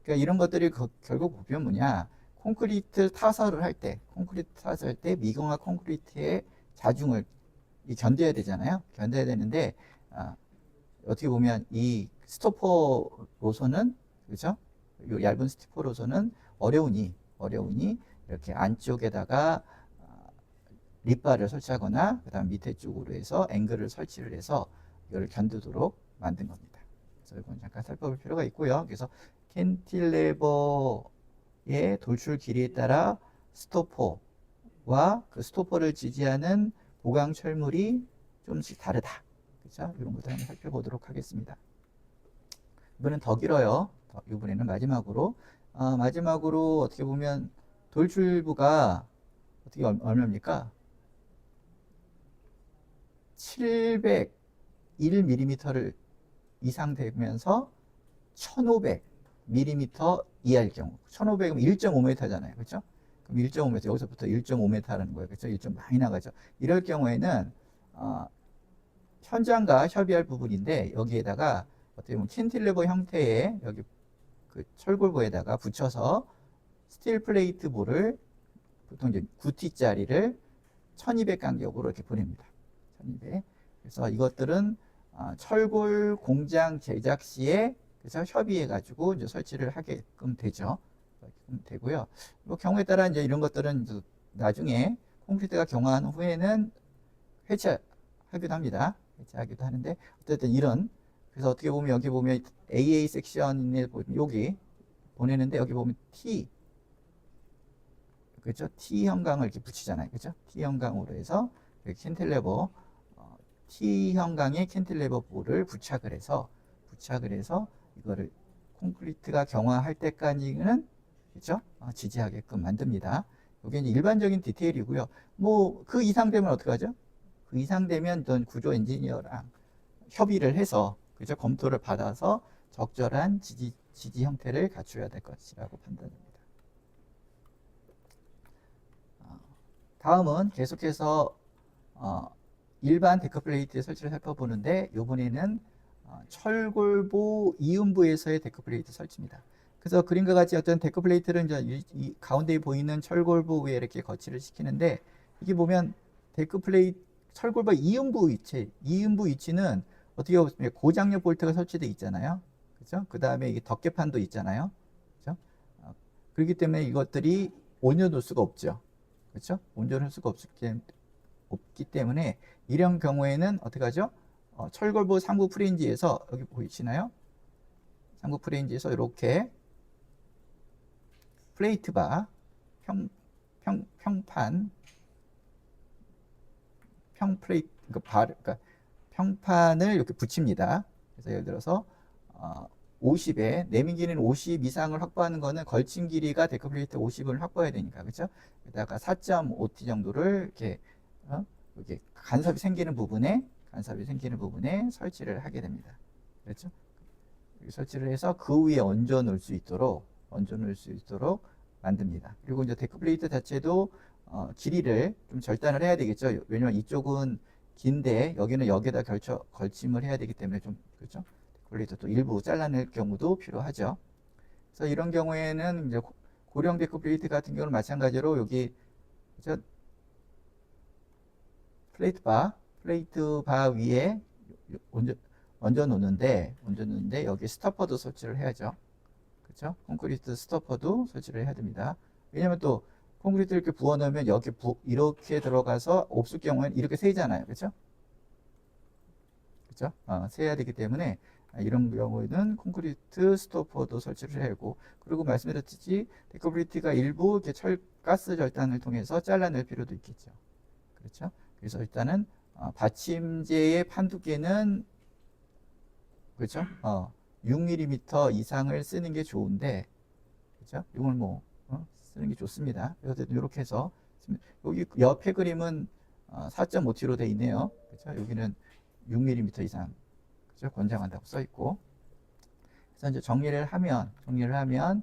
그러니까 이런 것들이 결국 보면 뭐냐, 콘크리트 타설을 할 때, 미경화 콘크리트의 자중을 견뎌야 되잖아요. 견뎌야 되는데, 어떻게 보면 이 스토퍼로서는, 그죠? 이 얇은 스토퍼로서는 어려우니 이렇게 안쪽에다가 립바를 설치하거나, 그 다음 밑에 쪽으로 해서 앵글을 설치를 해서 이걸 견디도록 만든 겁니다. 그래서 이건 잠깐 살펴볼 필요가 있고요. 그래서 캔틸레버의 돌출 길이에 따라 스토퍼와 그 스토퍼를 지지하는 보강 철물이 좀씩 다르다. 그렇죠? 이런 것도 한번 살펴보도록 하겠습니다. 이번엔 더 길어요. 이번에는 마지막으로 어떻게 보면 돌출부가 어떻게 얼마입니까? 701mm를 이상 되면서 1500mm 이하일 경우, 1500이면 1.5m잖아요. 그렇죠? 그럼 1.5m, 여기서부터 1.5m라는 거예요. 그렇죠? 1점 많이 나가죠. 이럴 경우에는 현장과 협의할 부분인데, 여기에다가 어떻게 보면 캔틸레버 형태의 여기 그 철골부에다가 붙여서 스틸 플레이트 볼을 보통 이제 9T짜리를 1200 간격으로 이렇게 보냅니다. 1200. 그래서 이것들은 철골 공장 제작 시에, 그래서 협의해 가지고 이제 설치를 하게끔 되죠. 되고요. 뭐 경우에 따라 이제 이런 것들은 이제 나중에 콘크리트가 경화한 후에는 해체하기도 합니다. 해체하기도 하는데, 어쨌든 그래서 어떻게 보면 여기 보면 AA 섹션에 보면 여기 보내는데, 여기 보면 T 그죠? T형광을 이렇게 붙이잖아요. 그죠? T형광으로 해서 캔틸레버 T형광의 캔틸레버 볼을 부착을 해서 이거를 콘크리트가 경화할 때까지는 그죠? 지지하게끔 만듭니다. 이게 일반적인 디테일이고요. 뭐 그 이상 되면 어떻게 하죠? 그 이상 되면 전 구조 엔지니어랑 협의를 해서 그죠? 검토를 받아서 적절한 지지 형태를 갖춰야 될 것이라고 판단됩니다. 다음은 계속해서 일반 데크플레이트 설치를 살펴보는데 이번에는 철골보 이음부에서의 데크플레이트 설치입니다. 그래서 그림과 같이 어떤 데크플레이트를 이제 이 가운데 보이는 철골보 위에 이렇게 거치를 시키는데 이게 보면 철골보 이음부 위치는 어떻게 보면 고장력 볼트가 설치되어 있잖아요. 그죠? 그 다음에 이게 덮개판도 있잖아요. 그죠? 그렇기 때문에 이것들이 온전할 수가 없죠. 그렇죠? 온전할 수가 없기 때문에 이런 경우에는 어떻게 하죠? 철골보 상부 프레인지에서 여기 보이시나요? 상부 프레인지에서 이렇게 플레이트 바 그러니까 평판을 이렇게 붙입니다. 그래서 예를 들어서 50에 내민 길이는 50 이상을 확보하는 거는 걸친 길이가 데크플레이트 50을 확보해야 되니까 그렇죠? 게다가 4.5T 정도를 이렇게 간섭이 생기는 부분에 설치를 하게 됩니다. 그렇죠? 설치를 해서 그 위에 얹어 놓을 수 있도록 만듭니다. 그리고 이제 데크플레이트 자체도 길이를 좀 절단을 해야 되겠죠. 왜냐면 이쪽은 긴데 여기는 여기에다 걸침을 해야 되기 때문에 좀 그렇죠. 데크플레이트 또 일부 잘라낼 경우도 필요하죠. 그래서 이런 경우에는 이제 고령 데크플레이트 같은 경우는 마찬가지로 여기 그렇죠? 플레이트 바 위에 얹어 놓는데 여기 스토퍼도 설치를 해야죠. 그렇죠? 콘크리트 스토퍼도 설치를 해야 됩니다. 왜냐면 또 콘크리트 이렇게 부어 넣으면 여기 이렇게 들어가서 없을 경우에는 이렇게 새잖아요. 그렇죠? 그렇죠? 새야 되기 때문에 이런 경우에는 콘크리트 스토퍼도 설치를 하고 그리고 말씀드렸듯이 데크플레이트가 일부 이렇게 가스 절단을 통해서 잘라낼 필요도 있겠죠. 그렇죠? 그래서 일단은 받침재의 판두께는 그렇죠? 6mm 이상을 쓰는 게 좋은데 그렇죠? 이걸 뭐 쓰는 게 좋습니다. 어쨌든 이렇게 해서 여기 옆에 그림은 4.5T로 돼 있네요. 그렇죠? 여기는 6mm 이상 그렇죠? 권장한다고 써 있고. 그래서 이제 정리를 하면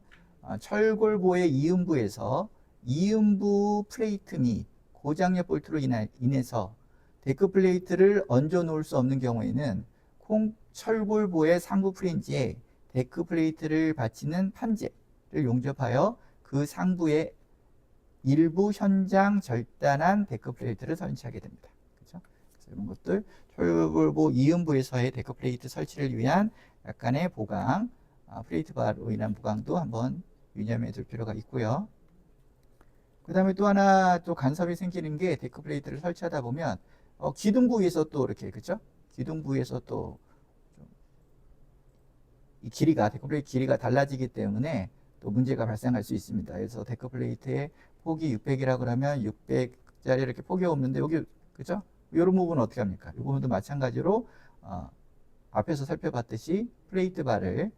철골보의 이음부에서 이음부 플레이트 및 고장력 볼트로 인해서 데크 플레이트를 얹어 놓을 수 없는 경우에는 철골보의 상부 프레인지에 데크 플레이트를 받치는 판재를 용접하여 그 상부에 일부 현장 절단한 데크 플레이트를 설치하게 됩니다. 그렇죠? 그래서 이런 것들 철골보 이음부에서의 데크 플레이트 설치를 위한 약간의 보강, 플레이트 바로 인한 보강도 한번 유념해 둘 필요가 있고요. 그 다음에 또 하나 또 간섭이 생기는 게 데크 플레이트를 설치하다 보면 기둥 부위에서 또 이렇게 그죠? 기둥 부위에서 또 이 데크플레이트 길이가 달라지기 때문에 또 문제가 발생할 수 있습니다. 그래서 데크플레이트의 폭이 600이라고 하면 600짜리 이렇게 폭이 없는데 여기 그죠? 이런 부분은 어떻게 합니까? 이 부분도 마찬가지로 앞에서 살펴봤듯이 플레이트 바를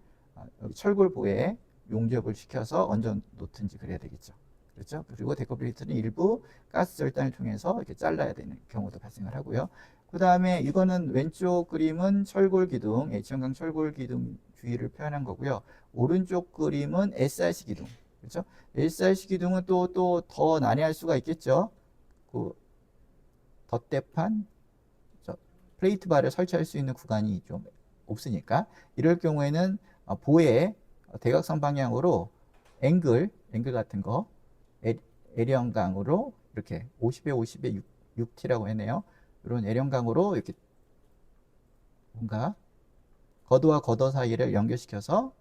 철골보에 용접을 시켜서 얹어 놓든지 그래야 되겠죠. 그렇죠? 그리고 데크플레이트는 일부 가스 절단을 통해서 이렇게 잘라야 되는 경우도 발생을 하고요. 그 다음에 이거는 왼쪽 그림은 철골 기둥, H형광 철골 기둥 주위를 표현한 거고요. 오른쪽 그림은 SRC 기둥. 그렇죠? SRC 기둥은 또 더 난해할 수가 있겠죠. 그 덧대판, 플레이트 바를 설치할 수 있는 구간이 좀 없으니까 이럴 경우에는 보의 대각선 방향으로 앵글 같은 거 L형광으로 이렇게 50에 50에 6T라고 했네요. 이런 L형광으로 이렇게 뭔가 거드와 거드 사이를 연결시켜서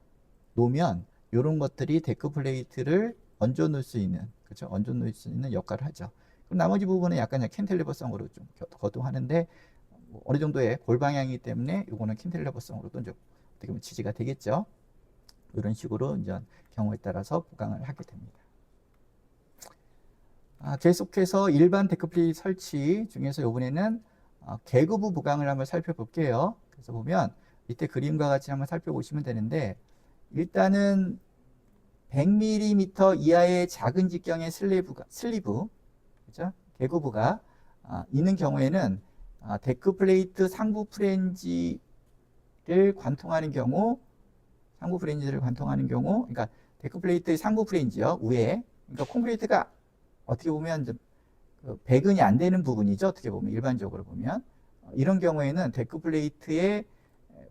놓으면 이런 것들이 데크 플레이트를 얹어 놓을 수 있는 그렇죠? 얹어 놓을 수 있는 역할을 하죠. 그럼 나머지 부분은 약간 캔틸리버성으로 좀 거두하는데 어느 정도의 골방향이기 때문에 이거는 캔틸리버성으로도 좀 어떻게 보면 지지가 되겠죠. 이런 식으로 이제 경우에 따라서 보강을 하게 됩니다. 계속해서 일반 데크플레이트 설치 중에서 이번에는 계급부 보강을 한번 살펴볼게요. 그래서 보면 밑에 그림과 같이 한번 살펴보시면 되는데, 일단은 100mm 이하의 작은 직경의 슬리브, 그죠? 계급부가 있는 경우에는 데크플레이트 상부 프렌지를 관통하는 경우, 그러니까 데크플레이트의 상부 프렌지요, 위에. 그러니까 콘크리트가 어떻게 보면 배근이 안 되는 부분이죠. 어떻게 보면 일반적으로 보면 이런 경우에는 데크플레이트의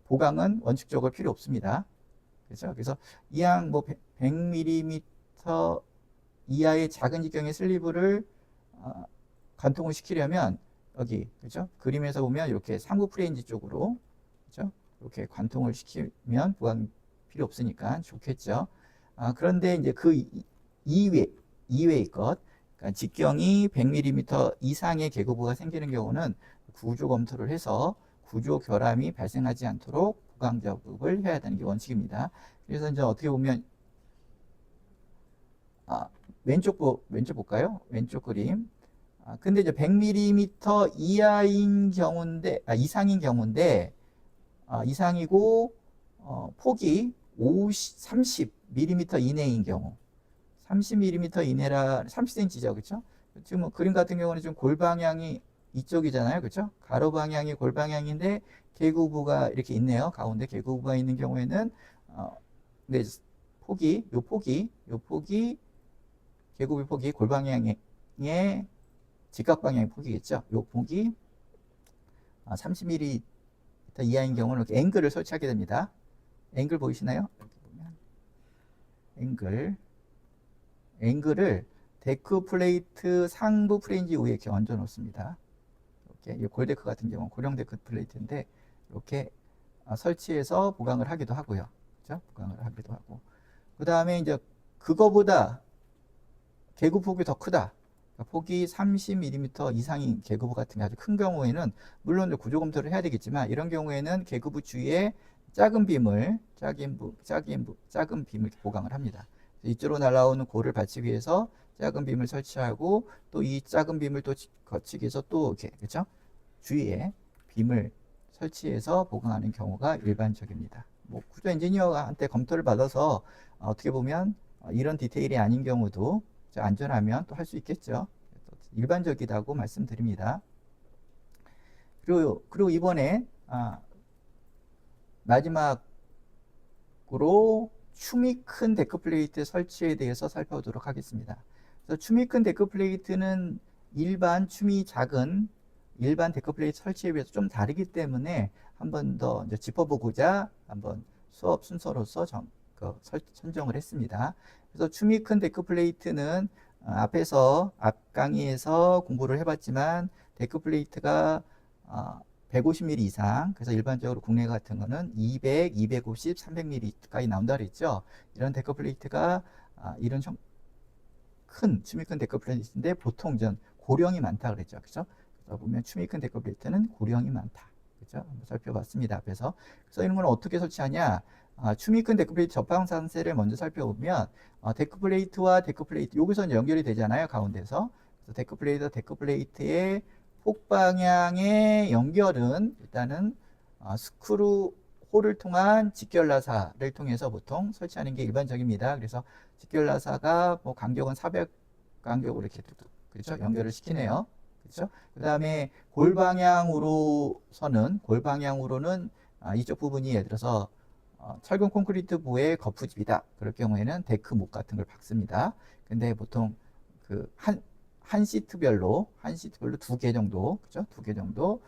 보강은 원칙적으로 필요 없습니다. 그렇죠? 그래서 이왕 뭐 100mm 이하의 작은 직경의 슬리브를 관통을 시키려면 여기 그렇죠? 그림에서 보면 이렇게 상부 프레인지 쪽으로 그렇죠? 이렇게 관통을 시키면 보강 필요 없으니까 좋겠죠. 그런데 이제 그 이외의 것, 그러니까 직경이 100mm 이상의 계급부가 생기는 경우는 구조 검토를 해서 구조 결함이 발생하지 않도록 보강 작업을 해야 되는 게 원칙입니다. 그래서 이제 어떻게 보면 왼쪽 볼까요? 왼쪽 그림. 근데 이제 100mm 이하인 경우인데 이상인 경우인데 이상이고 폭이 30mm 이내인 경우 30mm 이내라 30cm죠, 그렇죠? 지금 뭐 그림 같은 경우는 좀 골 방향이 이쪽이잖아요, 그렇죠? 가로 방향이 골 방향인데 계구부가 이렇게 있네요. 가운데 계구부가 있는 경우에는 네, 요 폭이 계구부의 폭이 골 방향의 직각 방향의 폭이겠죠. 요 폭이 30mm 이하인 경우는 이렇게 앵글을 설치하게 됩니다. 앵글 보이시나요? 이렇게 보면 앵글을 데크 플레이트 상부 프레인지 위에 이렇게 얹어 놓습니다. 이렇게 골데크 같은 경우는 고령 데크 플레이트인데 이렇게 설치해서 보강을 하기도 하고요. 그렇죠? 보강을 하기도 하고. 그 다음에 이제 그거보다 계구 폭이 더 크다. 그러니까 폭이 30mm 이상인 계구부 같은 게 아주 큰 경우에는 물론 구조 검토를 해야 되겠지만 이런 경우에는 계구부 주위에 작은 빔을 보강을 합니다. 이쪽으로 날아오는 골을 받치기 위해서 작은 빔을 설치하고 또 이 작은 빔을 또 거치기 위해서 또 이렇게 그렇죠? 주위에 빔을 설치해서 보강하는 경우가 일반적입니다. 뭐 구조 엔지니어한테 검토를 받아서 어떻게 보면 이런 디테일이 아닌 경우도 안전하면 또 할 수 있겠죠. 일반적이라고 말씀드립니다. 그리고 이번에 마지막으로 춤이 큰 데크플레이트 설치에 대해서 살펴보도록 하겠습니다. 그래서 춤이 큰 데크플레이트는 일반 춤이 작은 일반 데크플레이트 설치에 비해서 좀 다르기 때문에 한 번 더 짚어보고자 한번 수업 순서로서 선정을 했습니다. 그래서 춤이 큰 데크플레이트는 앞 강의에서 공부를 해봤지만 데크플레이트가 150mm 이상, 그래서 일반적으로 국내 같은 거는 200, 250, 300mm까지 나온다 그랬죠. 이런 데크플레이트가 이런 춤이 큰 데크플레이트인데 보통 고령이 많다 그랬죠. 그죠? 그래서 보면 춤이 큰 데크플레이트는 고령이 많다. 그죠? 한번 살펴봤습니다. 앞에서. 그래서 이런 건 어떻게 설치하냐? 춤이 큰 데크플레이트 접합 상세를 먼저 살펴보면 데크플레이트와 데크플레이트 여기서 연결이 되잖아요. 가운데서. 그래서 데크플레이트의 폭 방향의 연결은 일단은 스크루 홀을 통한 직결나사를 통해서 보통 설치하는 게 일반적입니다. 그래서 직결나사가 뭐 간격은 400 간격으로 이렇게 그렇죠? 연결을 시키네요. 그렇죠? 그 다음에 골 방향으로는 이쪽 부분이 예를 들어서 철근 콘크리트 부의 거푸집이다. 그럴 경우에는 데크목 같은 걸 박습니다. 근데 보통 한 시트별로 2개 정도, 그죠? 2개 정도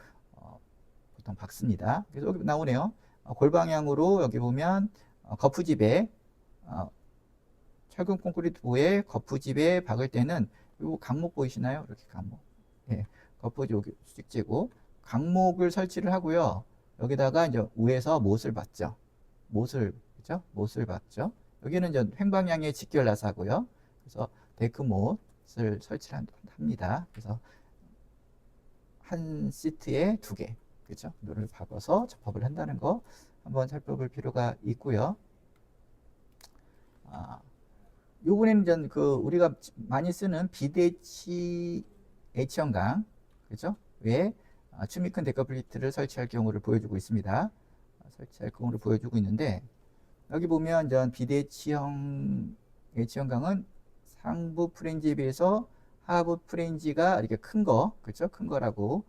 보통 박습니다. 그래서 여기 나오네요. 골 방향으로 여기 보면 거푸집에 철근 콘크리트 부의 거푸집에 박을 때는 요 강목 보이시나요? 이렇게 강목. 예, 거푸집 여기 수직재고 강목을 설치를 하고요. 여기다가 이제 위에서 못을 받죠. 그죠? 못을 받죠. 여기는 이제 횡방향의 직결 나사고요. 그래서 데크못을 설치를 합니다. 그래서 한 시트에 2개, 그죠? 룰을 박아서 접합을 한다는 거 한번 살펴볼 필요가 있고요. 요번에는 이제 그 우리가 많이 쓰는 비대치 H형광, 그죠? 외에 춤이 큰 데커 플레이트를 설치할 경우를 보여주고 있습니다. 설치할 경우를 보여주고 있는데, 여기 보면 이제 비대치형 H형광은 상부 프렌지에 비해서 하부 프렌지가 이렇게 큰 거, 그렇죠? 큰 거라고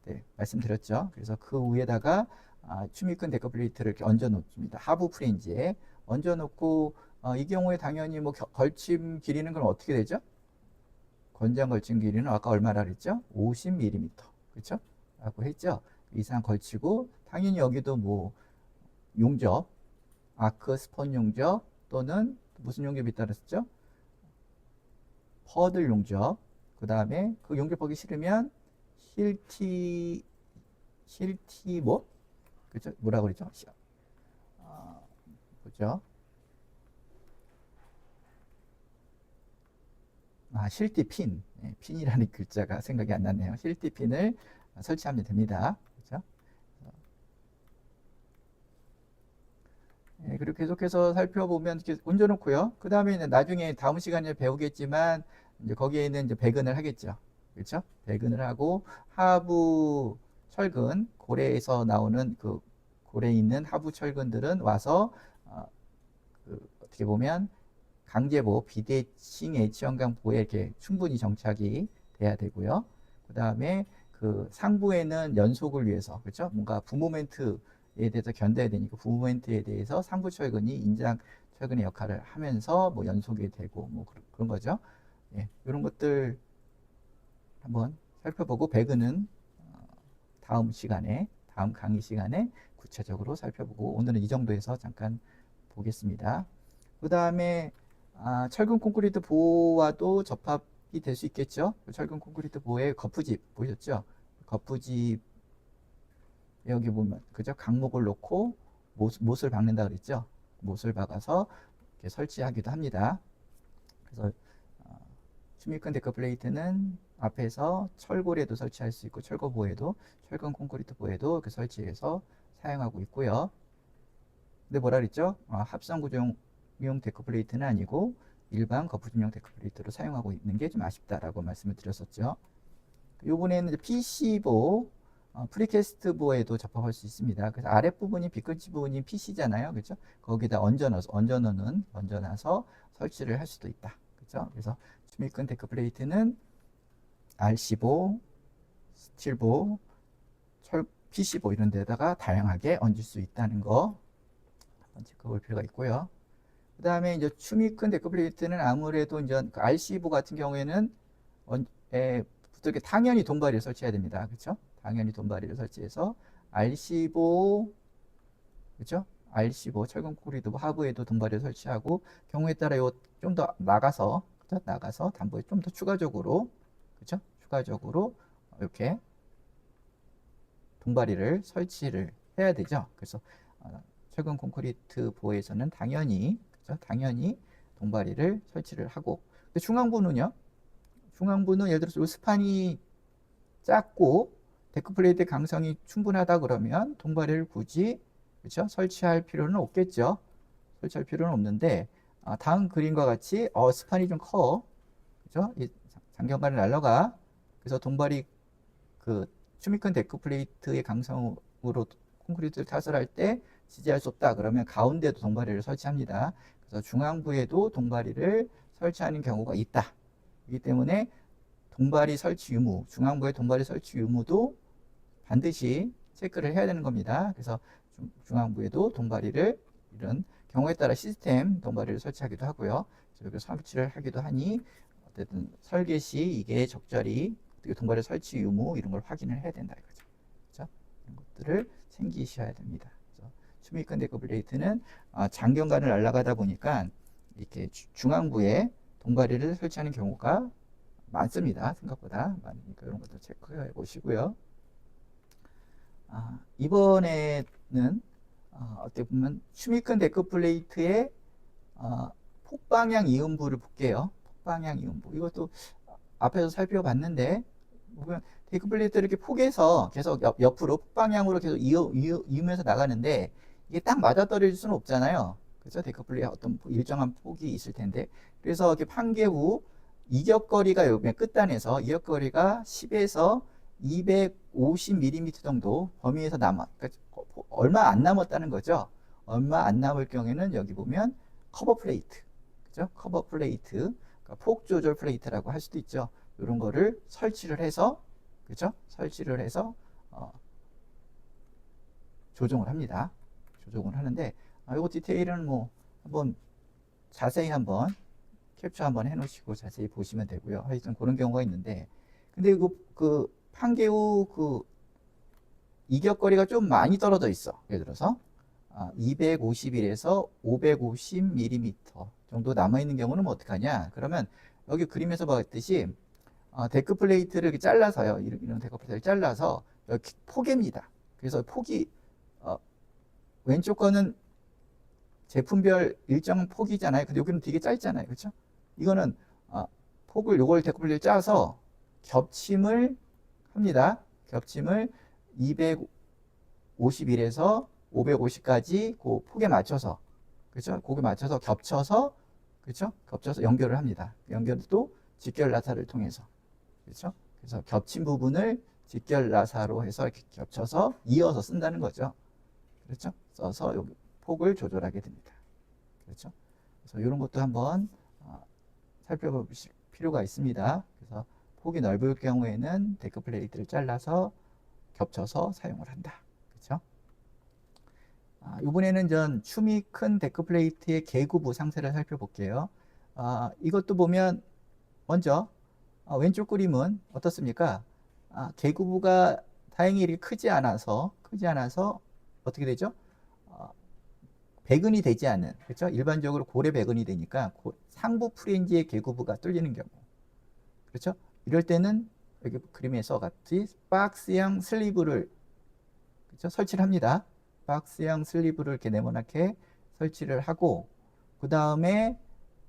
네, 말씀드렸죠. 그래서 그 위에다가 춤이 큰 데커 플레이트를 이렇게 얹어 놓습니다. 하부 프렌지에 얹어 놓고 이 경우에 당연히 뭐 걸침 길이는 그럼 어떻게 되죠? 권장 걸침 길이는 아까 얼마나 그랬죠? 50mm, 그렇죠? 라고 했죠. 이상 걸치고 당연히 여기도 뭐 용접, 아크 스펀 용접 또는 무슨 용접이 따랐었죠? 퍼들 용접. 그 다음에 그 용접하기 싫으면 힐티 뭐? 그죠? 뭐라 그러죠? 그죠? 실티 핀. 네, 핀이라는 글자가 생각이 안 났네요. 실티 핀을 설치하면 됩니다. 그죠? 네, 그리고 계속해서 살펴보면 이렇게 얹어놓고요. 그 다음에 나중에 다음 시간에 배우겠지만 이제 거기에 있는 이제 배근을 하겠죠. 그렇죠? 배근을 하고 하부 철근 고래에서 나오는 그 고래에 있는 하부 철근들은 와서 어떻게 보면 강제보 비대칭 H형광보에 이렇게 충분히 정착이 돼야 되고요. 그 다음에 그 상부에는 연속을 위해서 그렇죠? 뭔가 부모멘트에 대해서 견뎌야 되니까 부모멘트에 대해서 상부 철근이 인장 철근의 역할을 하면서 뭐 연속이 되고 뭐 그런 거죠. 예, 이런 것들 한번 살펴보고 배그는 다음 시간에 다음 강의 시간에 구체적으로 살펴보고 오늘은 이 정도에서 잠깐 보겠습니다. 그 다음에 철근 콘크리트 보호와도 접합이 될 수 있겠죠. 철근 콘크리트 보호의 거푸집 보셨죠? 거푸집 여기 보면 그죠? 강목을 놓고 못을 박는다 그랬죠. 못을 박아서 이렇게 설치하기도 합니다. 그래서 슈미큰 데커 플레이트는 앞에서 철골에도 설치할 수 있고 철거보에도 철근 콘크리트 보에도 이렇게 설치해서 사용하고 있고요. 근데 뭐라 그랬죠? 합성 구조용 데커 플레이트는 아니고 일반 거푸집용 데커 플레이트로 사용하고 있는 게 좀 아쉽다라고 말씀을 드렸었죠. 이번에는 PC보, 프리캐스트 보에도 접합할 수 있습니다. 그래서 아랫부분이 비끈치 부분이 PC잖아요. 그렇죠? 거기다 얹어놔서 설치를 할 수도 있다. 그렇죠? 그래서 수밀근 데크 플레이트는 RC보, 스틸보, PC보 이런 데다가 다양하게 얹을 수 있다는 거 한번 체크해 볼 필요가 있고요. 그 다음에 이제 추미큰 데크 플레이트는 아무래도 이제 RC보 같은 경우에는 붙게 당연히 돈바리를 설치해야 됩니다. 그렇죠? 당연히 돈바리를 설치해서 RC보 그렇죠? RC보 철근 콘크리트 하부에도 돈바리를 설치하고 경우에 따라 좀 더 나가서 그렇죠? 나가서 담보에 좀 더 추가적으로 그렇죠? 추가적으로 이렇게 돈바리를 설치를 해야 되죠. 그래서 철근 콘크리트 보에서는 당연히 그렇죠? 당연히 돈바리를 설치를 하고 근데 중앙부는요? 중앙부는 예를 들어서 이 스판이 작고 데크플레이트 강성이 충분하다 그러면 돈바리를 굳이 그렇죠? 설치할 필요는 없겠죠. 설치할 필요는 없는데 다음 그림과 같이 스판이 좀 커. 그렇죠? 이 장경관을 날라가. 그래서 돈바리 그 추미큰 데크플레이트의 강성으로 콘크리트를 타설할 때 지지할 수 없다. 그러면 가운데도 돈바리를 설치합니다. 그래서 중앙부에도 돈바리를 설치하는 경우가 있다. 이기 때문에 돈바리 설치 유무, 중앙부의 돈바리 설치 유무도 반드시 체크를 해야 되는 겁니다. 그래서 중앙부에도 돈바리를 이런 경우에 따라 시스템 돈바리를 설치하기도 하고요. 여기 설치를 하기도 하니 어쨌든 설계 시 이게 적절히 돈바리 설치 유무 이런 걸 확인을 해야 된다 이거죠. 그렇죠? 이런 것들을 챙기셔야 됩니다. 추미큰 데크 플레이트는 장경관을 날아가다 보니까 이렇게 중앙부에 돈바리를 설치하는 경우가 많습니다. 생각보다 많으니까 이런 것도 체크해 보시고요. 이번에는 어떻게 보면 추미큰 데크 플레이트의 폭방향 이음부를 볼게요. 폭방향 이음부 이것도 앞에서 살펴봤는데 보면 데크 플레이트를 이렇게 폭에서 계속 옆으로 폭방향으로 계속 이으면서 나가는데 이게 딱 맞아떨어질 수는 없잖아요. 그죠? 데크 플레이트 어떤 일정한 폭이 있을 텐데, 그래서 이렇게 판개 후 이격거리가 여기 끝단에서 이격거리가 10에서 250mm 정도 범위에서 그러니까 얼마 안 남았다는 거죠. 얼마 안 남을 경우에는 여기 보면 커버 플레이트, 그죠? 커버 플레이트, 그러니까 폭 조절 플레이트라고 할 수도 있죠. 이런 거를 설치를 해서, 그죠? 설치를 해서 조정을 합니다. 조정을 하는데, 이거 디테일은 뭐 한번 자세히 한번 캡처 한번 해놓으시고 자세히 보시면 되고요. 하여튼 그런 경우가 있는데, 근데 그 판개 후 그 이격거리가 좀 많이 떨어져 있어. 예를 들어서 251에서 550mm 정도 남아있는 경우는 뭐 어떡하냐? 그러면 여기 그림에서 봤듯이 데크 플레이트를 이렇게 잘라서요. 이런 데크 플레이트를 잘라서 여기 포개입니다. 그래서 폭이 왼쪽 거는 제품별 일정 폭이잖아요. 근데 여기는 되게 짧잖아요. 그렇죠? 이거는 폭을 요걸 데크 플레이트를 짜서 겹침을 합니다. 겹침을 251에서 550까지 그 폭에 맞춰서, 그렇죠? 거기에 맞춰서 겹쳐서, 그렇죠? 겹쳐서 연결을 합니다. 연결도 직결 나사를 통해서, 그렇죠? 그래서 겹친 부분을 직결 나사로 해서 이렇게 겹쳐서 이어서 쓴다는 거죠. 그렇죠? 써서 여기 폭을 조절하게 됩니다. 그렇죠? 그래서 이런 것도 한번 살펴볼 필요가 있습니다. 그래서 폭이 넓을 경우에는 데크 플레이트를 잘라서 겹쳐서 사용을 한다. 그렇죠? 이번에는 전 춤이 큰 데크 플레이트의 계구부 상세를 살펴볼게요. 이것도 보면 먼저 왼쪽 그림은 어떻습니까? 계구부가 다행히 이렇게 크지 않아서 어떻게 되죠? 배근이 되지 않은, 그렇죠? 일반적으로 고래 배근이 되니까 상부 프렌지의 계구부가 뚫리는 경우, 그렇죠? 이럴 때는 여기 그림에서 같이 박스형 슬리브를, 그렇죠? 설치를 합니다. 박스형 슬리브를 이렇게 네모나게 설치를 하고, 그 다음에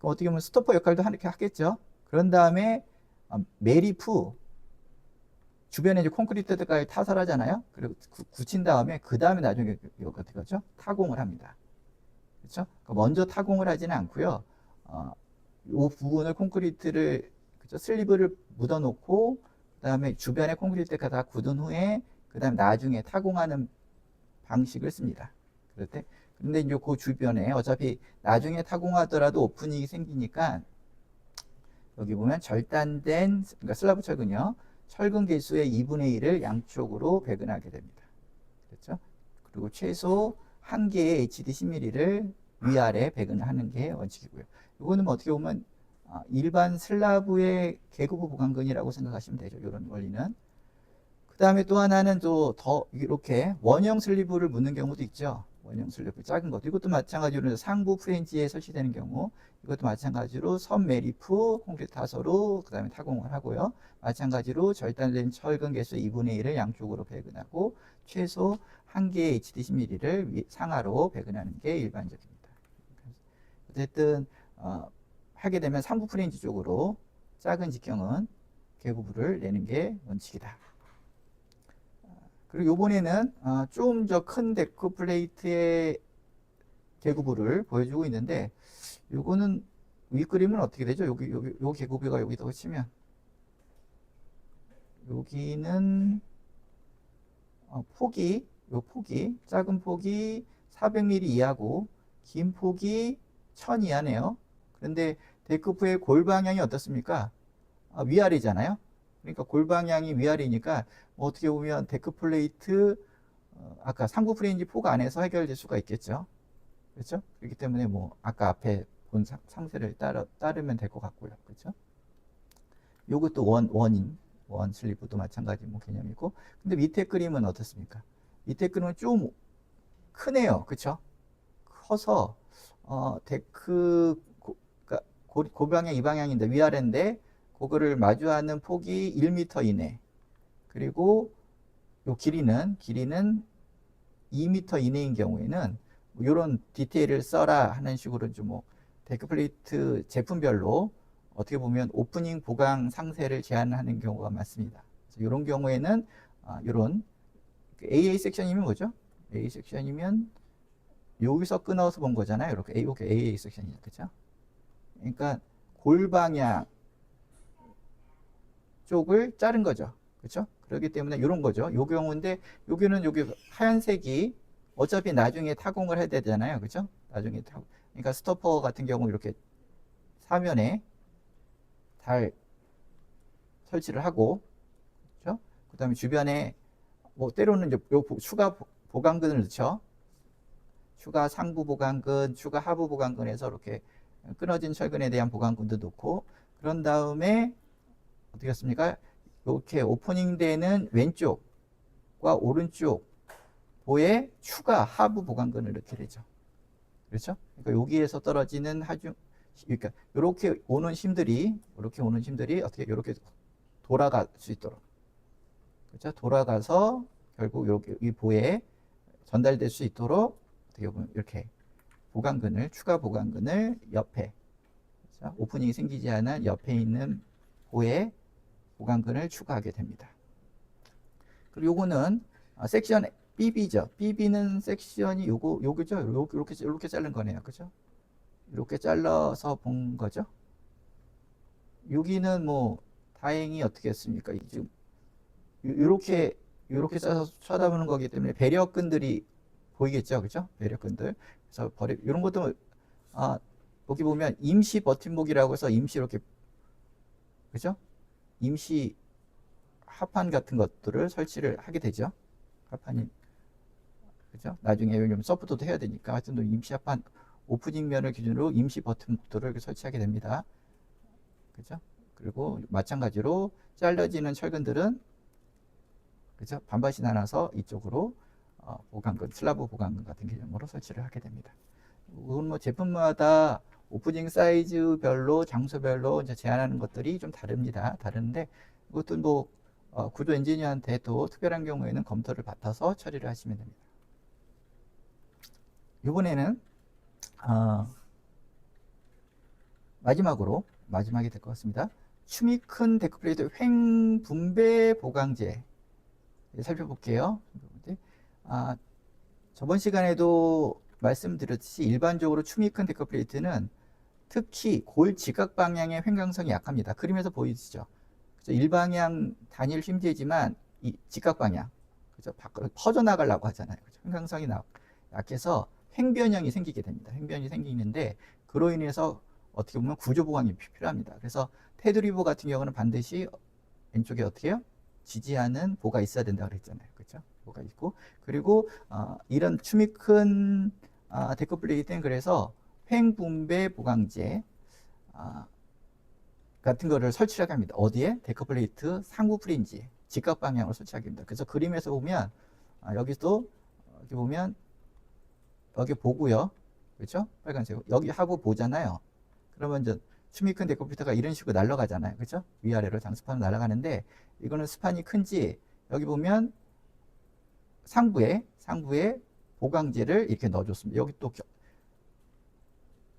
어떻게 보면 스토퍼 역할도 이렇게 하겠죠. 그런 다음에 매립 후 주변에 이제 콘크리트까지 타설하잖아요. 그리고 굳힌 다음에 그 다음에 나중에 어떻게 하죠? 타공을 합니다. 그렇죠? 먼저 타공을 하지는 않고요. 이 부분을 콘크리트를, 그렇죠? 슬리브를 묻어놓고 그다음에 주변에 콘크리트가 다 굳은 후에 그다음에 나중에 타공하는 방식을 씁니다. 그럴 때. 근데 이제 그 주변에 어차피 나중에 타공하더라도 오프닝이 생기니까 여기 보면 절단된, 그러니까 슬라브 철근이요. 철근 개수의 2분의 1을 양쪽으로 배근하게 됩니다. 그렇죠? 그리고 최소 한 개의 HD 10mm를 위아래 배근하는 게 원칙이고요. 이거는 뭐 어떻게 보면 일반 슬라브의 계구부 보강근이라고 생각하시면 되죠. 이런 원리는. 그 다음에 또 하나는 또 더 이렇게 원형 슬리브를 묻는 경우도 있죠. 원형 슬리브 작은 것도. 이것도 마찬가지로 상부 프렌지에 설치되는 경우, 이것도 마찬가지로 선 매립 후 콘크리트 타설로 그 다음에 타공을 하고요. 마찬가지로 절단된 철근 개수 2분의 1을 양쪽으로 배근하고 최소 한 개의 HD 10mm를 상하로 배근하는 게 일반적입니다. 어쨌든 하게 되면 상부 프렌지 쪽으로 작은 직경은 계구부를 내는 게 원칙이다. 그리고 이번에는 좀 더 큰 데크 플레이트의 계구부를 보여주고 있는데, 요거는 윗그림은 어떻게 되죠? 요 계구부가 여기다가 치면 여기는 폭이 작은 폭이 400mm 이하고 긴 폭이 1000 이하네요. 그런데 데크프의 골 방향이 어떻습니까? 위아래잖아요. 그러니까 골 방향이 위아래니까 어떻게 보면 데크 플레이트 아까 상부 프레인지 폭 안에서 해결될 수가 있겠죠. 그렇죠? 그렇기 때문에 뭐 아까 앞에 본 상세를 따르면 될 것 같고요. 그렇죠? 요것도 원 슬리브도 마찬가지 뭐 개념이고. 근데 밑에 그림은 어떻습니까? 밑에 그림은 좀 크네요. 그렇죠? 커서 데크 그러니까 고방향 이 방향인데 위아래인데 그거를 마주하는 폭이 1m 이내. 그리고 요 길이는 2m 이내인 경우에는 뭐 이런 디테일을 써라 하는 식으로 좀 뭐 데크 플레이트 제품별로 어떻게 보면 오프닝 보강 상세를 제한하는 경우가 많습니다. 그래서 이런 경우에는 이런 AA 섹션이면 뭐죠? AA 섹션이면 여기서 끊어서 본 거잖아요. 이렇게 이렇게 AA 섹션이죠, 그죠? 그러니까 골방향 쪽을 자른 거죠, 그렇죠? 그렇기 때문에 이런 거죠. 요 경우인데 여기는 여기 하얀색이 어차피 나중에 타공을 해야 되잖아요, 그렇죠? 나중에 그러니까 스토퍼 같은 경우 이렇게 사면에 잘 설치를 하고, 그렇죠? 그다음에 주변에 뭐 때로는 이제 요 추가 보강근을 넣죠. 추가 상부 보강근, 추가 하부 보강근에서 이렇게 끊어진 철근에 대한 보강근도 넣고, 그런 다음에 어떻게 했습니까? 이렇게 오프닝 되는 왼쪽과 오른쪽 보에 추가 하부 보강근을 넣게 되죠. 그렇죠? 그러니까 여기에서 떨어지는 하중, 그러니까 이렇게 오는 힘들이 어떻게 이렇게 돌아갈 수 있도록, 그렇죠? 돌아가서 결국 이렇게 이 보에 전달될 수 있도록 어떻게 보면 이렇게 보강근을, 추가 보강근을 옆에, 그렇죠? 오프닝이 생기지 않은 옆에 있는 보에 보강근을 추가하게 됩니다. 그리고 요거는 섹션 BB죠. BB는 섹션이 요거죠. 이렇게 자른 거네요. 그죠? 이렇게 잘라서 본 거죠. 여기는 뭐 다행히 어떻게 했습니까? 지금 이렇게 짜서 쳐다보는 거기 때문에 배력근들이 보이겠죠, 그죠? 배력근들. 그래서 이런 것도 여기 보면 임시 버팀목이라고 해서 임시 이렇게, 그죠? 임시 합판 같은 것들을 설치를 하게 되죠. 합판이, 그죠? 나중에 왜냐면 서포트도 해야 되니까 하여튼 임시 합판 오프닝 면을 기준으로 임시 버튼목들을 설치하게 됩니다. 그죠? 그리고 마찬가지로 잘라지는 철근들은, 그죠? 반반씩 나눠서 이쪽으로 보강근, 슬라브 보강근 같은 개념으로 설치를 하게 됩니다. 이건 뭐 제품마다 오프닝 사이즈별로, 장소별로 이제 제한하는 것들이 좀 다릅니다. 다른데 이것도 뭐 구조 엔지니어한테 또 특별한 경우에는 검토를 받아서 처리를 하시면 됩니다. 이번에는 마지막이 될 것 같습니다. 춤이 큰 데크플레이트 횡분배 보강제 살펴볼게요. 저번 시간에도 말씀드렸듯이 일반적으로 춤이 큰 데크플레이트는 특히 골 지각 방향의 횡강성이 약합니다. 그림에서 보이시죠? 그죠? 일방향 단일 힘제지만 이 지각 방향, 그죠? 밖으로 퍼져나가려고 하잖아요. 그죠? 횡강성이 약해서 횡변형이 생기게 됩니다. 횡변이 생기는데 그로 인해서 어떻게 보면 구조 보강이 필요합니다. 그래서 테드리버 같은 경우는 반드시 왼쪽에 어떻게 해요? 지지하는 보가 있어야 된다고 그랬잖아요. 그렇죠? 보가 있고, 그리고 이런 춤이 큰 데크플레이트는 그래서 횡분배 보강제 같은 거를 설치하게 합니다. 어디에? 데크플레이트 상부 프린지 직각 방향으로 설치하게 됩니다. 그래서 그림에서 보면 여기도 여기 보면 여기 보고요. 그렇죠? 빨간색. 여기 하고 보잖아요. 그러면 이제 춤이 큰 데크플레이트가 이런 식으로 날아가잖아요. 그렇죠? 위아래로 장스판으로 날아가는데 이거는 스판이 큰지 여기 보면 상부에 보강제를 이렇게 넣어줬습니다. 여기 또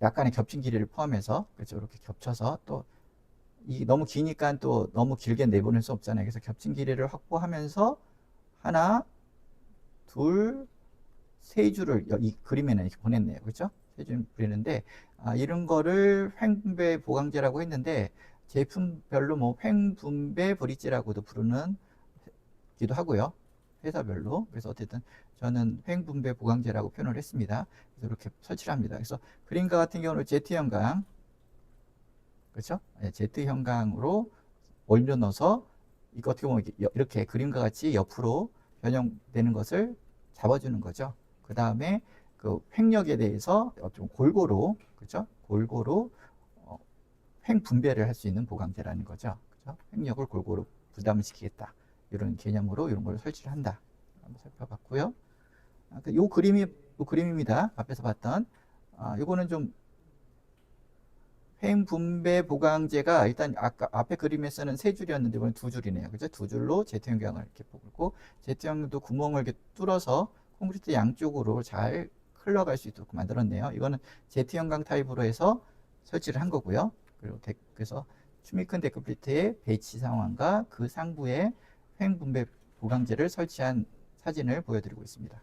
약간의 겹친 길이를 포함해서, 그렇죠? 이렇게 겹쳐서 또 이 너무 기니까 또 너무 길게 내보낼 수 없잖아요. 그래서 겹친 길이를 확보하면서 하나, 둘, 세 줄을 이 그림에는 이렇게 보냈네요. 그렇죠? 세 줄 보내는데 이런 거를 횡분배 보강제라고 했는데 제품별로 뭐 횡분배 브릿지라고도 부르는 기도 하고요. 회사별로. 그래서 어쨌든 저는 횡분배 보강제라고 표현을 했습니다. 그래서 이렇게 설치를 합니다. 그래서 그림과 같은 경우는 Z형광, 그렇죠? 네, Z형광으로 올려 넣어서 이거 어떻게 보면 이렇게 그림과 같이 옆으로 변형되는 것을 잡아주는 거죠. 그 다음에 그 횡력에 대해서 좀 골고루, 그렇죠? 골고루 횡분배를 할 수 있는 보강제라는 거죠. 그렇죠? 횡력을 골고루 부담시키겠다. 이런 개념으로 이런 걸 설치를 한다. 한번 살펴봤고요. 요 그림입니다. 앞에서 봤던. 요거는 좀 횡분배 보강제가 일단 아까 앞에 그림에서는 세 줄이었는데 이번엔 두 줄이네요. 그죠? 두 줄로 제트형광을 이렇게 뽑고 제트형도 구멍을 이렇게 뚫어서 콘크리트 양쪽으로 잘 흘러갈 수 있도록 만들었네요. 이거는 제트형광 타입으로 해서 설치를 한 거고요. 그리고 그래서 춤이 큰 데크플레이트의 배치 상황과 그 상부에 횡분배 보강제를 설치한 사진을 보여드리고 있습니다.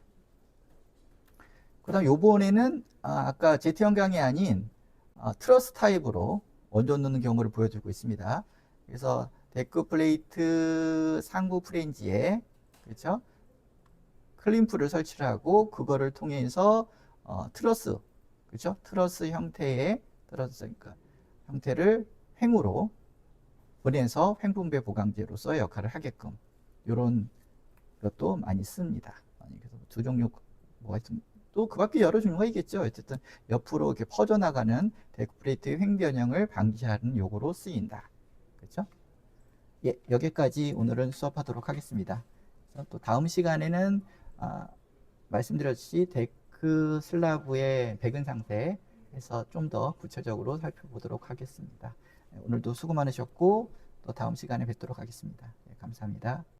그다음 요번에는 아까 제트 형광이 아닌 트러스 타입으로 원전 넣는 경우를 보여주고 있습니다. 그래서 데크 플레이트 상부 프렌지에 그렇죠? 클림프를 설치를 하고 그거를 통해서 트러스 그렇죠? 트러스 형태의 트러스 그러니까 형태를 횡으로 보내서 횡분배 보강제로서 역할을 하게끔 이런 것도 많이 씁니다. 그래서 두 종류 뭐가 있좀 또 그 밖에 여러 종류가 있겠죠. 어쨌든 옆으로 이렇게 퍼져나가는 데크플레이트의 횡변형을 방지하는 요구로 쓰인다. 그렇죠? 예, 여기까지 오늘은 수업하도록 하겠습니다. 또 다음 시간에는 말씀드렸듯이 데크 슬라브의 백은 상태에서 좀 더 구체적으로 살펴보도록 하겠습니다. 오늘도 수고 많으셨고 또 다음 시간에 뵙도록 하겠습니다. 네, 감사합니다.